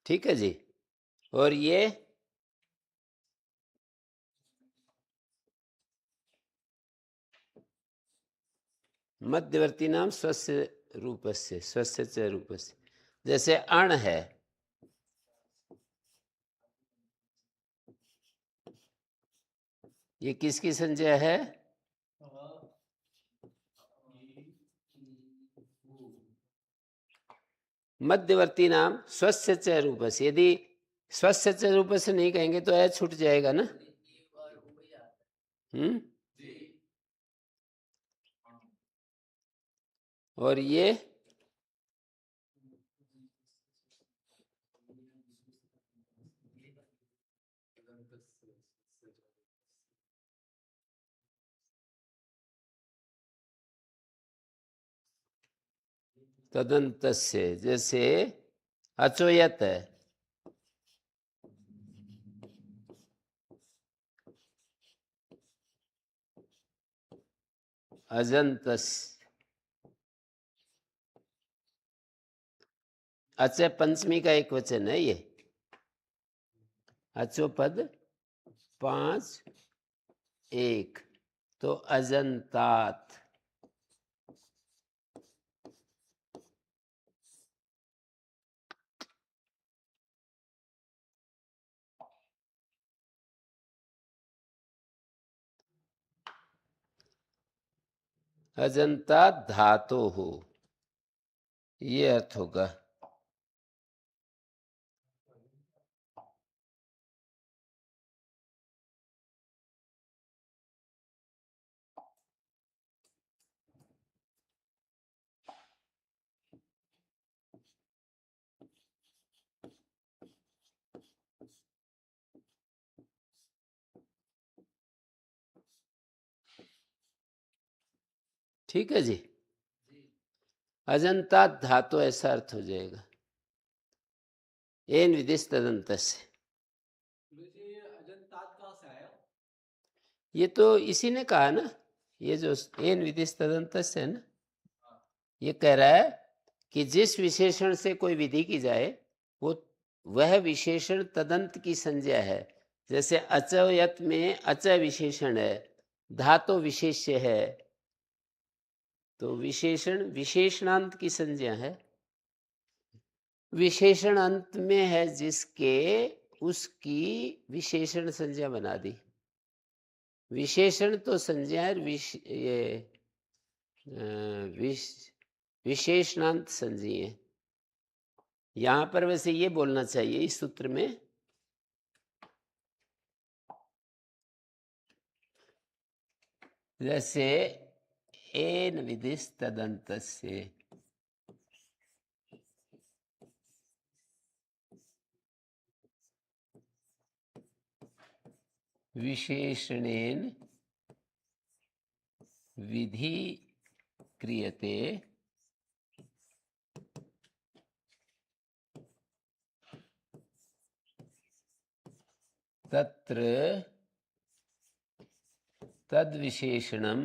ठीक है जी। और ये मध्यवर्ती नाम स्वस्य रूपस्य, स्वस्य च रूपस्य। जैसे अण है, ये किसकी संज्ञा है? मध्यवर्ती नाम स्वस्य च रूपस्य। यदि स्वस्य च रूपस्य नहीं कहेंगे तो ऐ छूट जाएगा ना। और ये तदंतस्य, जैसे अचोयत है, अजंतस। अचय पंचमी का एक वचन है ये। अचो पद 5 1, तो अजंतात। अजंता धातो हो, ये अर्थ होगा। ठीक है जी। अजंता धातु ऐसा अर्थ हो जाएगा। एन विदिश तदंत से। अजंतात कहाँ से आया? ये तो इसी ने कहा ना, ये जो एन विदिश तदंत से है ना, ये कह रहा है कि जिस विशेषण से कोई विधि की जाए वो वह विशेषण तदंत की संज्ञा है। जैसे अचयत में अचय विशेषण है, धातु विशेष्य है, तो विशेषण विशेषणांत की संज्ञा है। विशेषण अंत में है जिसके, उसकी विशेषण संज्ञा बना दी। विशेषण तो संज्ञा है, विशेषणांत संज्ञा है। यहां पर वैसे ये बोलना चाहिए इस सूत्र में, जैसे एन विदिश तदंतस्य, विशेषणेन विधि क्रियते तत्र तद्विशेषणं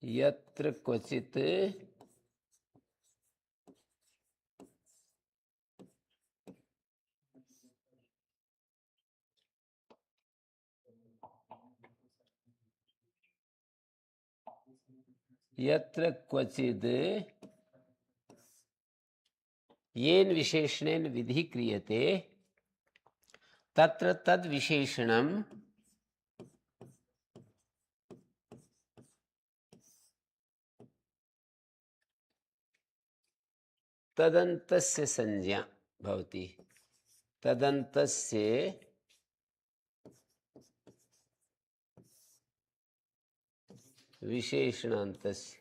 यत्र क्वचित् यत्र क्वचिद् येन विशेषणेन विधि क्रियते तत्र तद्विशेषणं तदन्तस्य संज्ञा भवति। तदन्तस्य विशेषणान्तस्य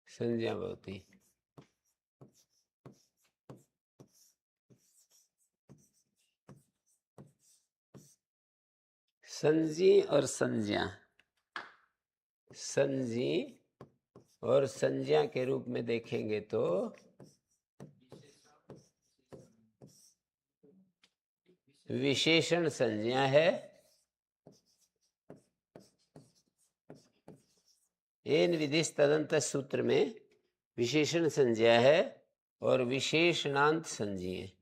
संज्ञा भवति। संज्ञा और संज्ञा, संज्ञा और संज्ञा के रूप में देखेंगे तो विशेषण संज्ञा है, एन विधिस तदंत सूत्र में विशेषण संज्ञा है और विशेषणांत संज्ञा है।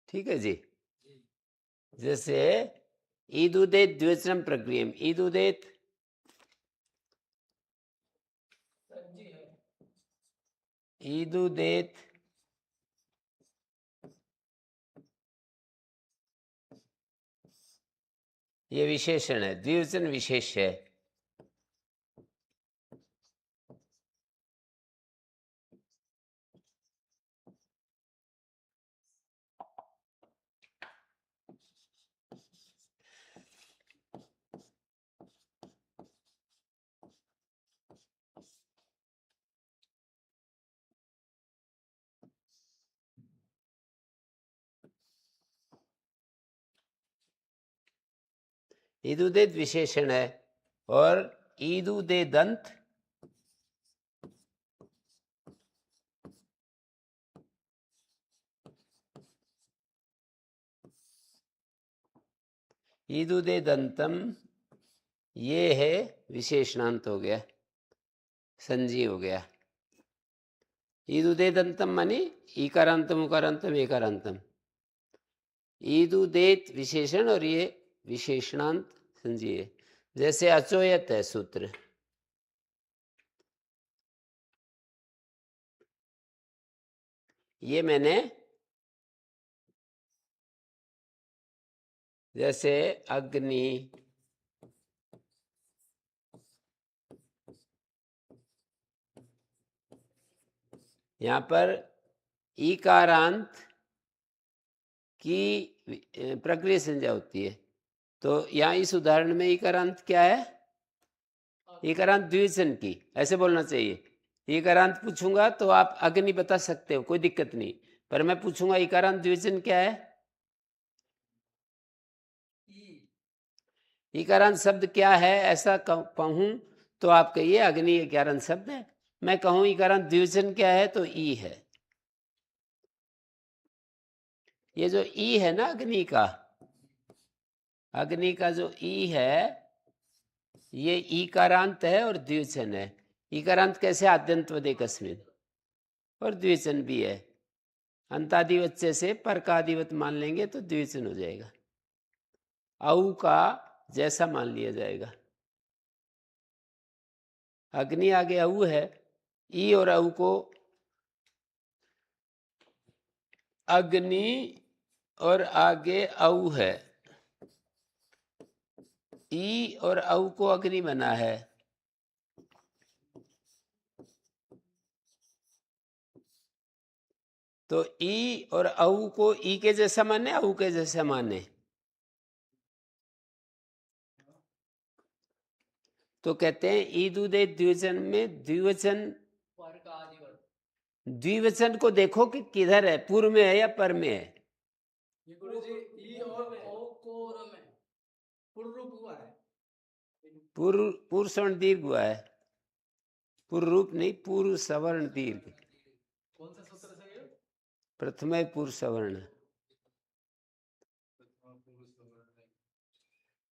ठीक है जी। जैसे ईदुदेत द्विवचनम प्रक्रियम, ईदुदेत ईदुदेत ये विशेषण है, द्विवचन विशेष है। ईदुदेत विशेषण है और ईदुदे दंत ईदुदे दंतम ये है विशेषणांत हो गया, संजी हो गया। ईदुदे दंतम माने ईकारांतम उकारांतम एकारांतम, ईदुदेत विशेषण और ये विशेषणांत संजी है। जैसे अचोयत है सूत्र, ये मैंने जैसे अग्नि, यहाँ पर ईकारांत की प्रक्रिया संज्ञा होती है। तो यहाँ इस उदाहरण में ईकारांत क्या है? ईकारांत द्विवचन की, ऐसे बोलना चाहिए। ईकारांत पूछूंगा तो आप अग्नि बता सकते हो, कोई दिक्कत नहीं, पर मैं पूछूंगा ईकारांत द्विवचन क्या है? ईकारांत शब्द क्या है, ऐसा कहूं तो आप कहिए अग्नि ईकारांत शब्द है। मैं कहूं ईकारांत द्विवचन क्या है तो ई है। ये जो ई है ना अग्नि का, अग्नि का जो ई है ये ईकारांत है और द्विवचन है। ईकारांत कैसे? आद्यंतवद एकस्मिन, और द्विवचन भी है। अंतादिवच्य से पर का आदिवत मान लेंगे तो द्विवचन हो जाएगा, औ का जैसा मान लिया जाएगा। अग्नि आगे औ है, ई और औ को अग्नि और आगे औ है, ई और औ को अग्नि बना है। तो ई और औ को ई के जैसा माने, औ के जैसा माने? तो कहते हैं ई दूधे द्विवचन में द्विवचन, पर का आदिवर्त। द्विवचन को देखो कि किधर है, पूर्व में है या पर में है। ये गुरु जी ई और ओ को पूर्ण रूप हुआ है। पूर्व सवर्ण दीर्घ हुआ है, पूर्व रूप नहीं, पूर्व सवर्ण दीर्घ। कौन सा सूत्र से ये? प्रथम पूर्व सवर्ण,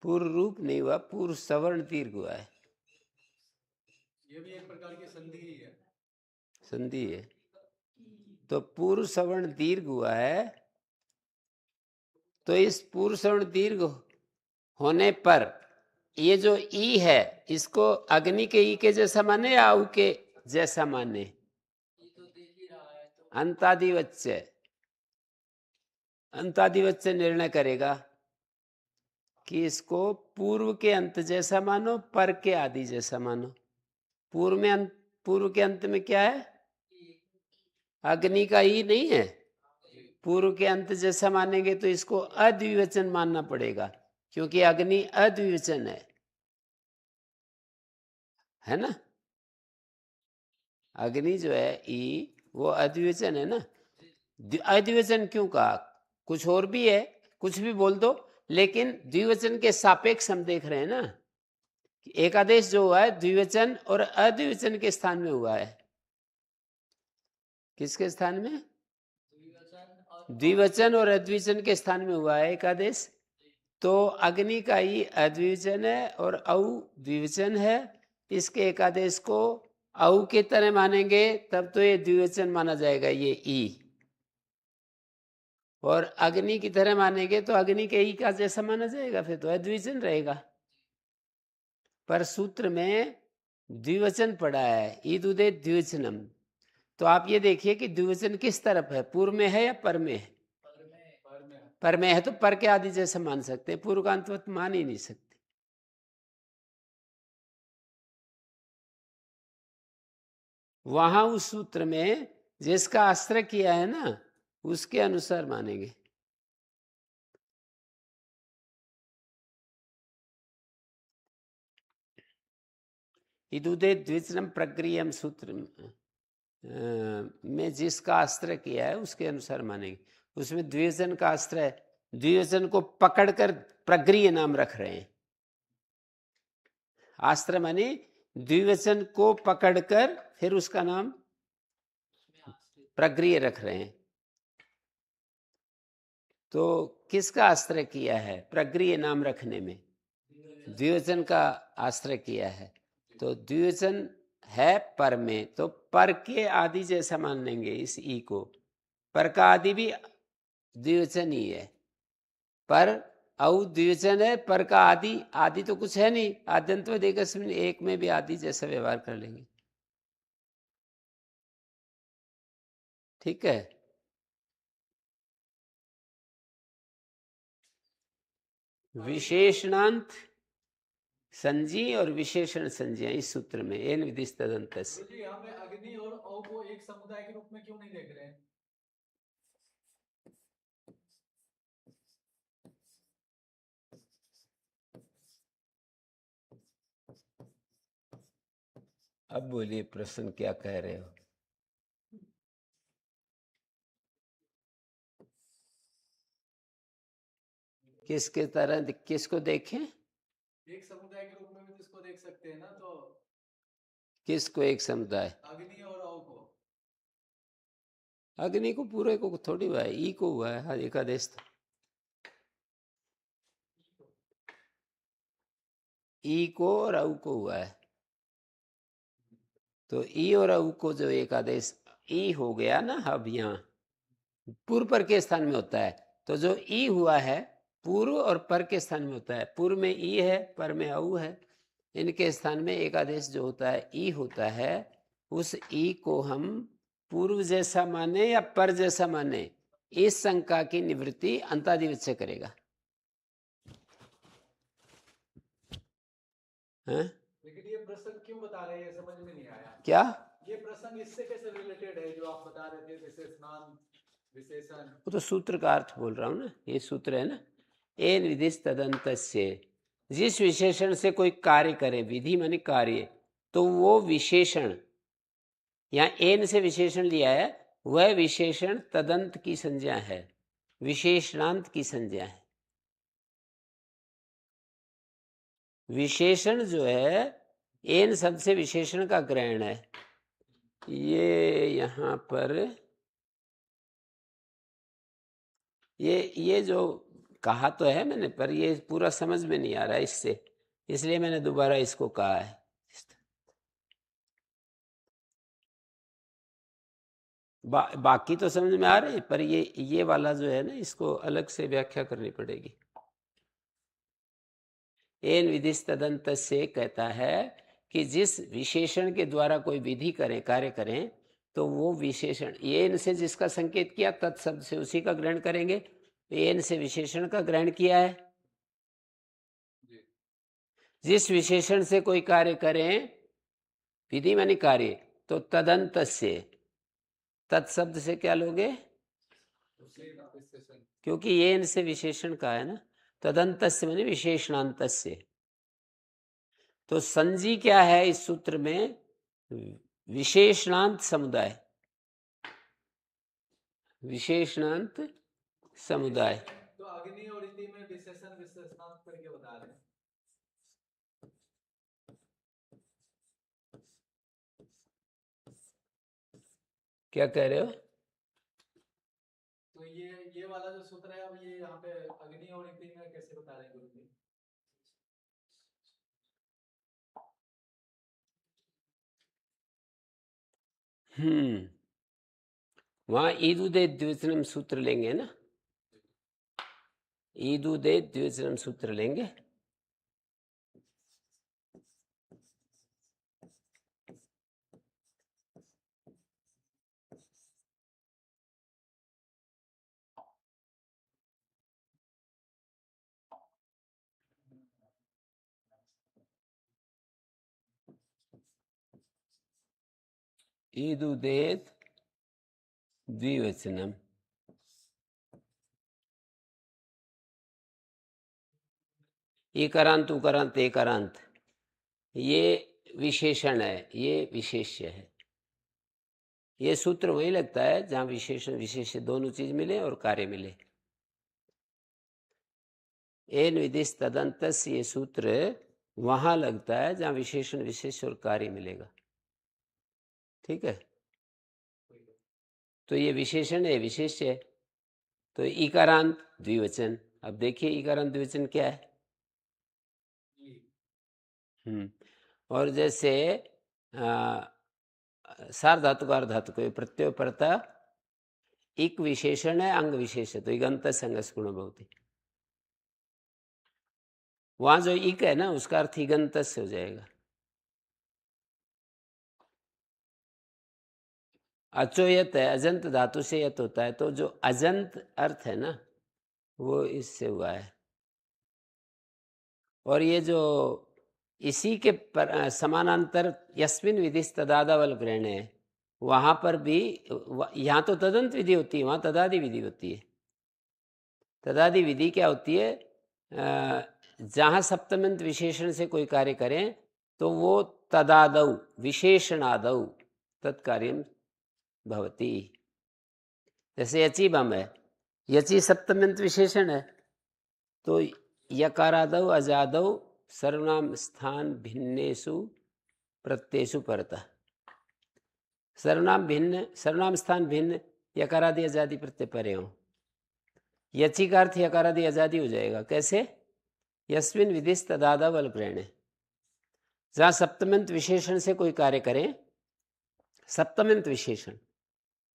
पूर्व रूप नहीं हुआ, पूर्व सवर्ण दीर्घ हुआ है, ये भी एक प्रकार की संधि ही है। संधि है। तो पूर्व सवर्ण दीर्घ हुआ है, तो इस पूर्व सवर्ण दीर्घ होने पर ये जो ई है इसको अग्नि के ई के जैसा माने या औ के जैसा माने? ये तो देख ही रहा है तो अंतादिवच्य, अंतादिवच्य निर्णय करेगा कि इसको पूर्व के अंत जैसा मानो, पर के आदि जैसा मानो। पूर्व में अंत, पूर्व के अंत में क्या है? अग्नि का ई नहीं है। पूर्व के अंत जैसा मानेंगे तो इसको अद्विवचन मानना पड़ेगा, क्योंकि अग्नि अद्विवचन है ना। अग्नि जो है ई वो अद्विवचन है ना। अद्विवचन क्यों कहा? कुछ और भी है, कुछ भी बोल दो, लेकिन द्विवचन के सापेक्ष हम देख रहे हैं ना। एकादेश जो हुआ है द्विवचन और अद्विवचन के स्थान में हुआ है। किसके स्थान में? द्विवचन और अद्विवचन के स्थान में हुआ है एकादेश। तो अग्नि का ही अद्विवचन है और औ द्विवचन है। इसके एकादेश को औ के तरह मानेंगे तब तो ये द्विवचन माना जाएगा, ये ई। और अग्नि की तरह मानेंगे तो अग्नि के ई का जैसा माना जाएगा, फिर तो अद्विवचन रहेगा। पर सूत्र में द्विवचन पड़ा है, ई दुदे द्विवचनम। तो आप ये देखिए कि द्विवचन किस तरफ है, पूर्व में है या पर में है? पर में है तो पर के आदि जैसे मान सकते हैं, पूर्व का अंतवत मान ही नहीं सकते। वहां उस सूत्र में जिसका आश्रय किया है ना, उसके अनुसार मानेंगे। इदुदे द्विवचनम प्रक्रियम सूत्र में जिसका आश्रय किया है उसके अनुसार मानेंगे। उसमें द्विवचन का आश्रय, द्विवचन को पकड़कर प्रक्रिय नाम रख रहे हैं। आश्रय माने द्विवचन को पकड़कर फिर उसका नाम प्रक्रिय रख रहे हैं। तो किसका आश्रय किया है प्रक्रिय नाम रखने में? द्विवचन का आश्रय किया है। तो द्विवचन है पर में, तो पर के आदि जैसा मान लेंगे इस ई को। पर का आदि भी द्विवचन ही है, पर औ द्विवचन है, पर का आदि, आदि तो कुछ है नहीं, आद्यंत एक में भी आदि जैसा व्यवहार कर लेंगे। ठीक है। विशेषणांत संजी और विशेषण संज्ञा इस सूत्र में एन विदिश तदंतस। गुरु जी हमें अग्नि और औ को एक समुदाय के रूप में क्यों नहीं देख रहे हैं? अब बोलिए प्रश्न क्या कह रहे हो? किसके तरह किसको देखें? एक समुदाय के रूप में भी तो इसको देख सकते हैं ना। तो किसको एक समुदाय? अग्नि और औ को। अग्नि को पूरे को थोड़ी हुआ है, ई को हुआ है। हाँ, एकादेश था, ई को और औ को हुआ है। तो ई और औ को जो एकादेश ई हो गया ना, अब यहाँ पूर्व पर के स्थान में होता है। तो जो ई हुआ है पूर्व और पर के स्थान में होता है। पूर्व में ई है, पर में औ है। इनके स्थान में एकादेश जो होता है ई होता है। उस ई को हम पूर्व जैसा माने या पर जैसा माने, इस शंका की निवृत्ति अंतादिवच्य करेगा। है? लेकिन ये प्रसंग क्यों बता रहे हैं, ये समझ में नहीं आया। क्या ये प्रसंग इससे कैसे रिलेटेड है जो आप बता रहे थे, जैसे स्नान विशेषण वो तो सूत्र का अर्थ बोल रहा हूँ ना, ये सूत्र है ना, एन विधिस तदंतस्य, जिस विशेषण से कोई कार्य करे, विधि माने कार्य, तो वो विशेषण, यहाँ एन से विशेषण लिया है, वह विशेषण तदंत की संज्ञा है, विशेषणांत की संज्ञा है। विशेषण जो है एन शब्द से विशेषण का ग्रहण है। ये यहाँ पर ये जो कहा तो है मैंने, पर ये पूरा समझ में नहीं आ रहा है इससे, इसलिए मैंने दोबारा इसको कहा है। बाकी तो समझ में आ रहे हैं, पर ये वाला जो है ना, इसको अलग से व्याख्या करनी पड़ेगी। एन विधिस तदंत से कहता है कि जिस विशेषण के द्वारा कोई विधि करें, कार्य करें, तो वो विशेषण, एन से जिसका संकेत किया तत्शब्द से उसी का ग्रहण करेंगे। एन से विशेषण का ग्रहण किया है। जिस विशेषण से कोई कार्य करें, विधि माने कार्य, तो तदंत से, तत्शब्द से क्या लोगे, क्योंकि ये इनसे विशेषण का है ना, तदंत से माने विशेषणांत से। तो संजी क्या है इस सूत्र में, विशेषणांत समुदाय, विशेषणांत समुदाय। तो अग्नि और इति में विशेषण विशेषणांत करके बता रहे हैं। क्या कह रहे हो? तो ये वाला जो सूत्र है, अब ये यहाँ पे अग्नि और इति में कैसे बता रहे हैं गुरु जी? वहां ईदुदे द्विवचनम सूत्र लेंगे ना, ईदुदे द्विवचनम सूत्र लेंगे। ईदुदेत द्विवचनम, इकारांत उकारांत एकारांत, ये विशेषण है, ये विशेष्य है। ये सूत्र वही लगता है जहां विशेषण विशेष्य दोनों चीज मिले और कार्य मिले। एन विधिस तदंतस्य, ये सूत्र वहां लगता है जहां विशेषण विशेष्य और कार्य मिलेगा। ठीक है, तो ये विशेषण है, विशेष्य है। तो इकारांत द्विवचन, अब देखिए इकारांत द्विवचन क्या है। और जैसे सार्वधातुकार धातु को प्रत्यय परता एक विशेषण है, अंग विशेष है, तो इगंत संगस गुण भवति। वहां जो इक है ना, उसका अर्थ इगंत से हो जाएगा। अचोयत है, अजंत धातु से यत होता है, तो जो अजंत अर्थ है ना, वो इससे हुआ है। और ये जो इसी के समानांतर यस्मिन विधिस तदादावल ग्रहण है, वहां पर भी, यहाँ तो तदंत विधि होती है, वहां तदादि विधि होती है। तदादि विधि क्या होती है, जहां सप्तमंत विशेषण से कोई कार्य करें तो वो तदादौ विशेषणादौ तत्कार्यम भवति। जैसे यची बम है, यची सप्तमंत विशेषण है, तो यकारादौ अजादौ सर्वनाम स्थान भिन्नेषु प्रत्ययेषु परतः। सर्वनाम भिन्न, सर्वनाम स्थान भिन्न, यकारादि अजादि प्रत्यय परे हो। यची का अर्थ यकारादि अजादि हो जाएगा। कैसे? यस्मिन विधिस तदादावल ग्रहण, जहां सप्तमंत विशेषण से कोई कार्य करें, सप्तमंत विशेषण,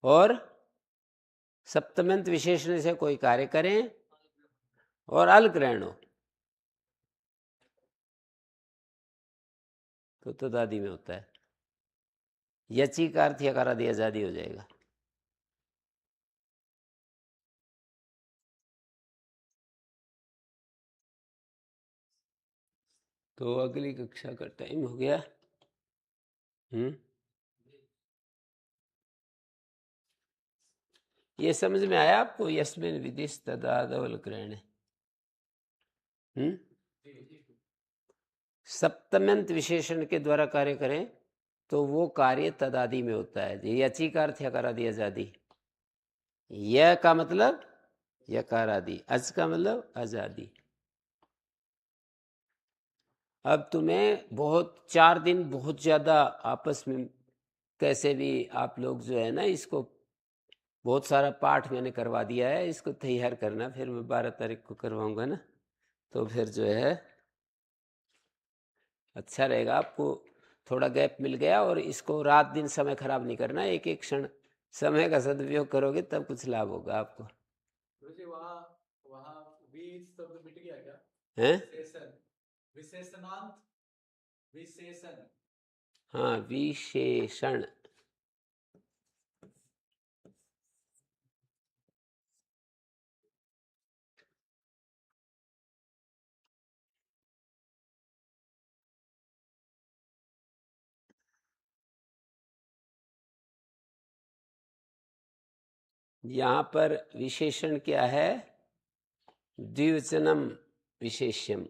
और सप्तमंत विशेषण से कोई कार्य करें और अल ग्रहण हो, तो तदादि में होता है। यची का अर्थ यकारादि आजादी हो जाएगा। तो अगली कक्षा का टाइम हो गया। ये समझ में आया आपको? यस्मिन विदिश तदादवल ग्रहण। सप्तम्यंत विशेषण के द्वारा कार्य करें तो वो कार्य तदादि में होता है। यची का अर्थ यकार आदि आजादी। य का मतलब यकार आदि, अज का मतलब आजादी। अब तुम्हें बहुत 4 दिन बहुत ज्यादा आपस में कैसे भी आप लोग जो है ना, इसको बहुत सारा पाठ मैंने करवा दिया है, इसको तैयार करना, फिर मैं 12 तारीख को करवाऊंगा ना, तो फिर जो है अच्छा रहेगा। आपको थोड़ा गैप मिल गया, और इसको रात दिन समय खराब नहीं करना, एक एक क्षण समय का सदुपयोग करोगे तब कुछ लाभ होगा आपको। गुरु जी वहाँ वहाँ वी शब्द मिट गया क्या? हैं? विशेषण, विशेषणांत, विशेषण। हाँ, विशेषण। यहाँ पर विशेषण क्या है? द्विवचनम विशेष्यम।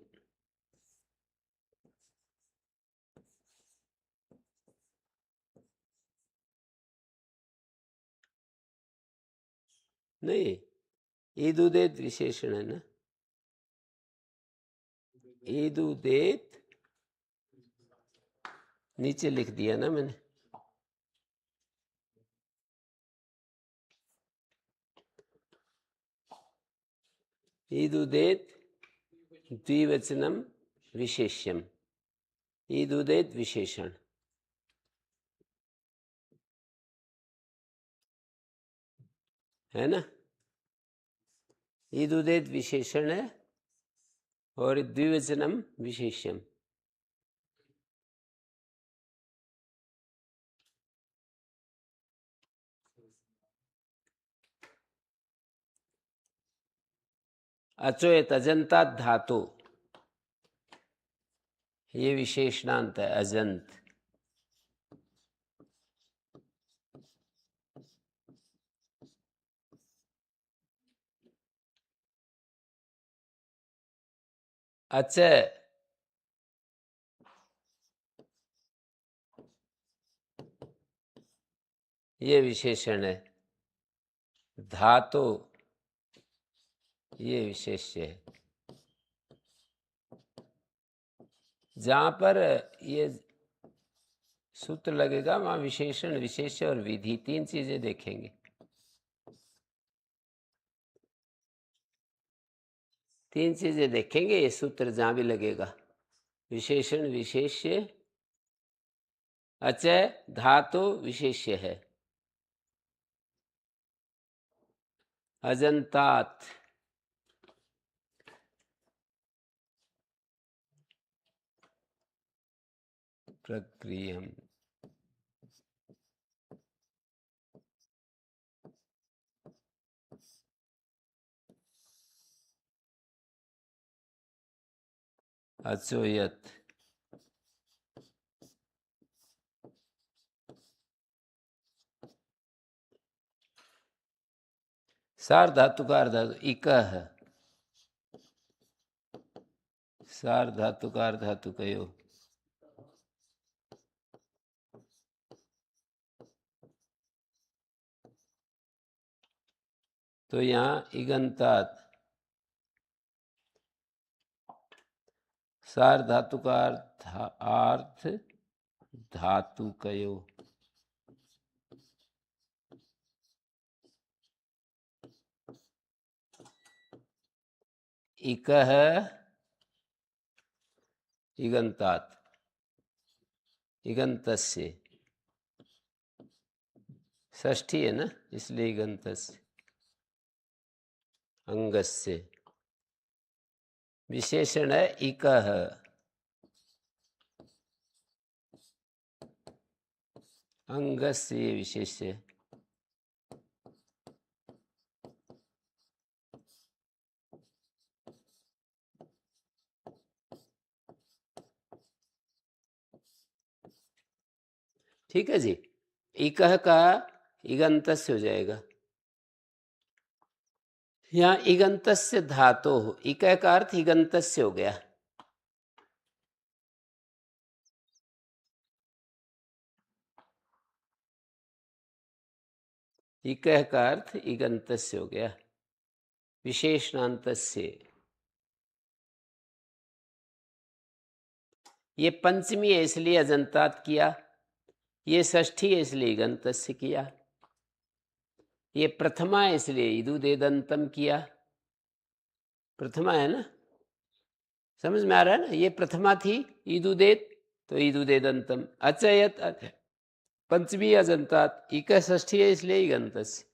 नहीं, ईदुदेत विशेषण है ना, ईदुदेत नीचे लिख दिया ना मैंने। ईदुदेत द्विवचनम विशेष्यम, ईदुदेत विशेषण है ना। ईदुदेत विशेषण है और द्विवचनम विशेष्यम। अचोयत अजंता धातु, ये विशेषणांत है अजंत। अचय ये विशेषण है। धातु ये विशेष्य है। जहां पर ये सूत्र लगेगा वहां विशेषण, विशेष्य और विधि 3 चीजें देखेंगे। तीन चीजें देखेंगे ये सूत्र जहां भी लगेगा। विशेषण, विशेष्य, अचय, धातु विशेष्य है। अजंतात, प्रक्रियम, अचोयत, सार धातु का धातु इकह, सार धातु का धातु कयो। तो यहाँ इगंतात, सार धातु का अर्थ धातु कयो। इकह इगंतात, इगंतस्य, षष्ठी है ना इसलिए इगंतस्य, अंगस्य। विशेषण है इकह, अंगस्य विशेष्य। ठीक है जी। इकह का इगंतस्य हो जाएगा। यहाँ इगंतस्य धातो, इक का अर्थ इगंतस्य हो गया। इक का अर्थ इगंतस्य हो गया, विशेषणांतस्य। ये पंचमी है इसलिए अजंतात किया, ये षष्ठी है इसलिए इगंतस्य किया, ये प्रथमा है इसलिए इदुदेदंतम किया। प्रथमा है ना, समझ में आ रहा है ना, ये प्रथमा थी इदुदेत तो इदुदेदंतम, अचयत पंचमी अजंतात, इक षष्ठी है इसलिए इगंतस्य।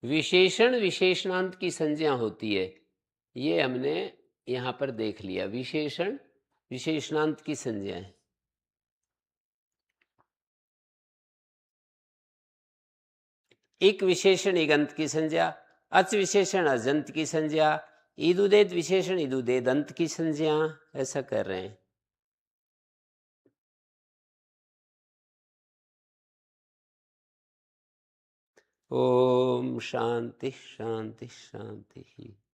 विशेषण विशेषणांत की संज्ञा होती है, ये हमने यहाँ पर देख लिया। विशेषण विशेषणांत की संज्ञा है। एक विशेषण इगंत की संज्ञा, अच विशेषण अजंत की संज्ञा, ईदुदेत विशेषण ईदुदेदंत की संज्ञा, ऐसा कर रहे हैं। ओम शांति शांति शांति।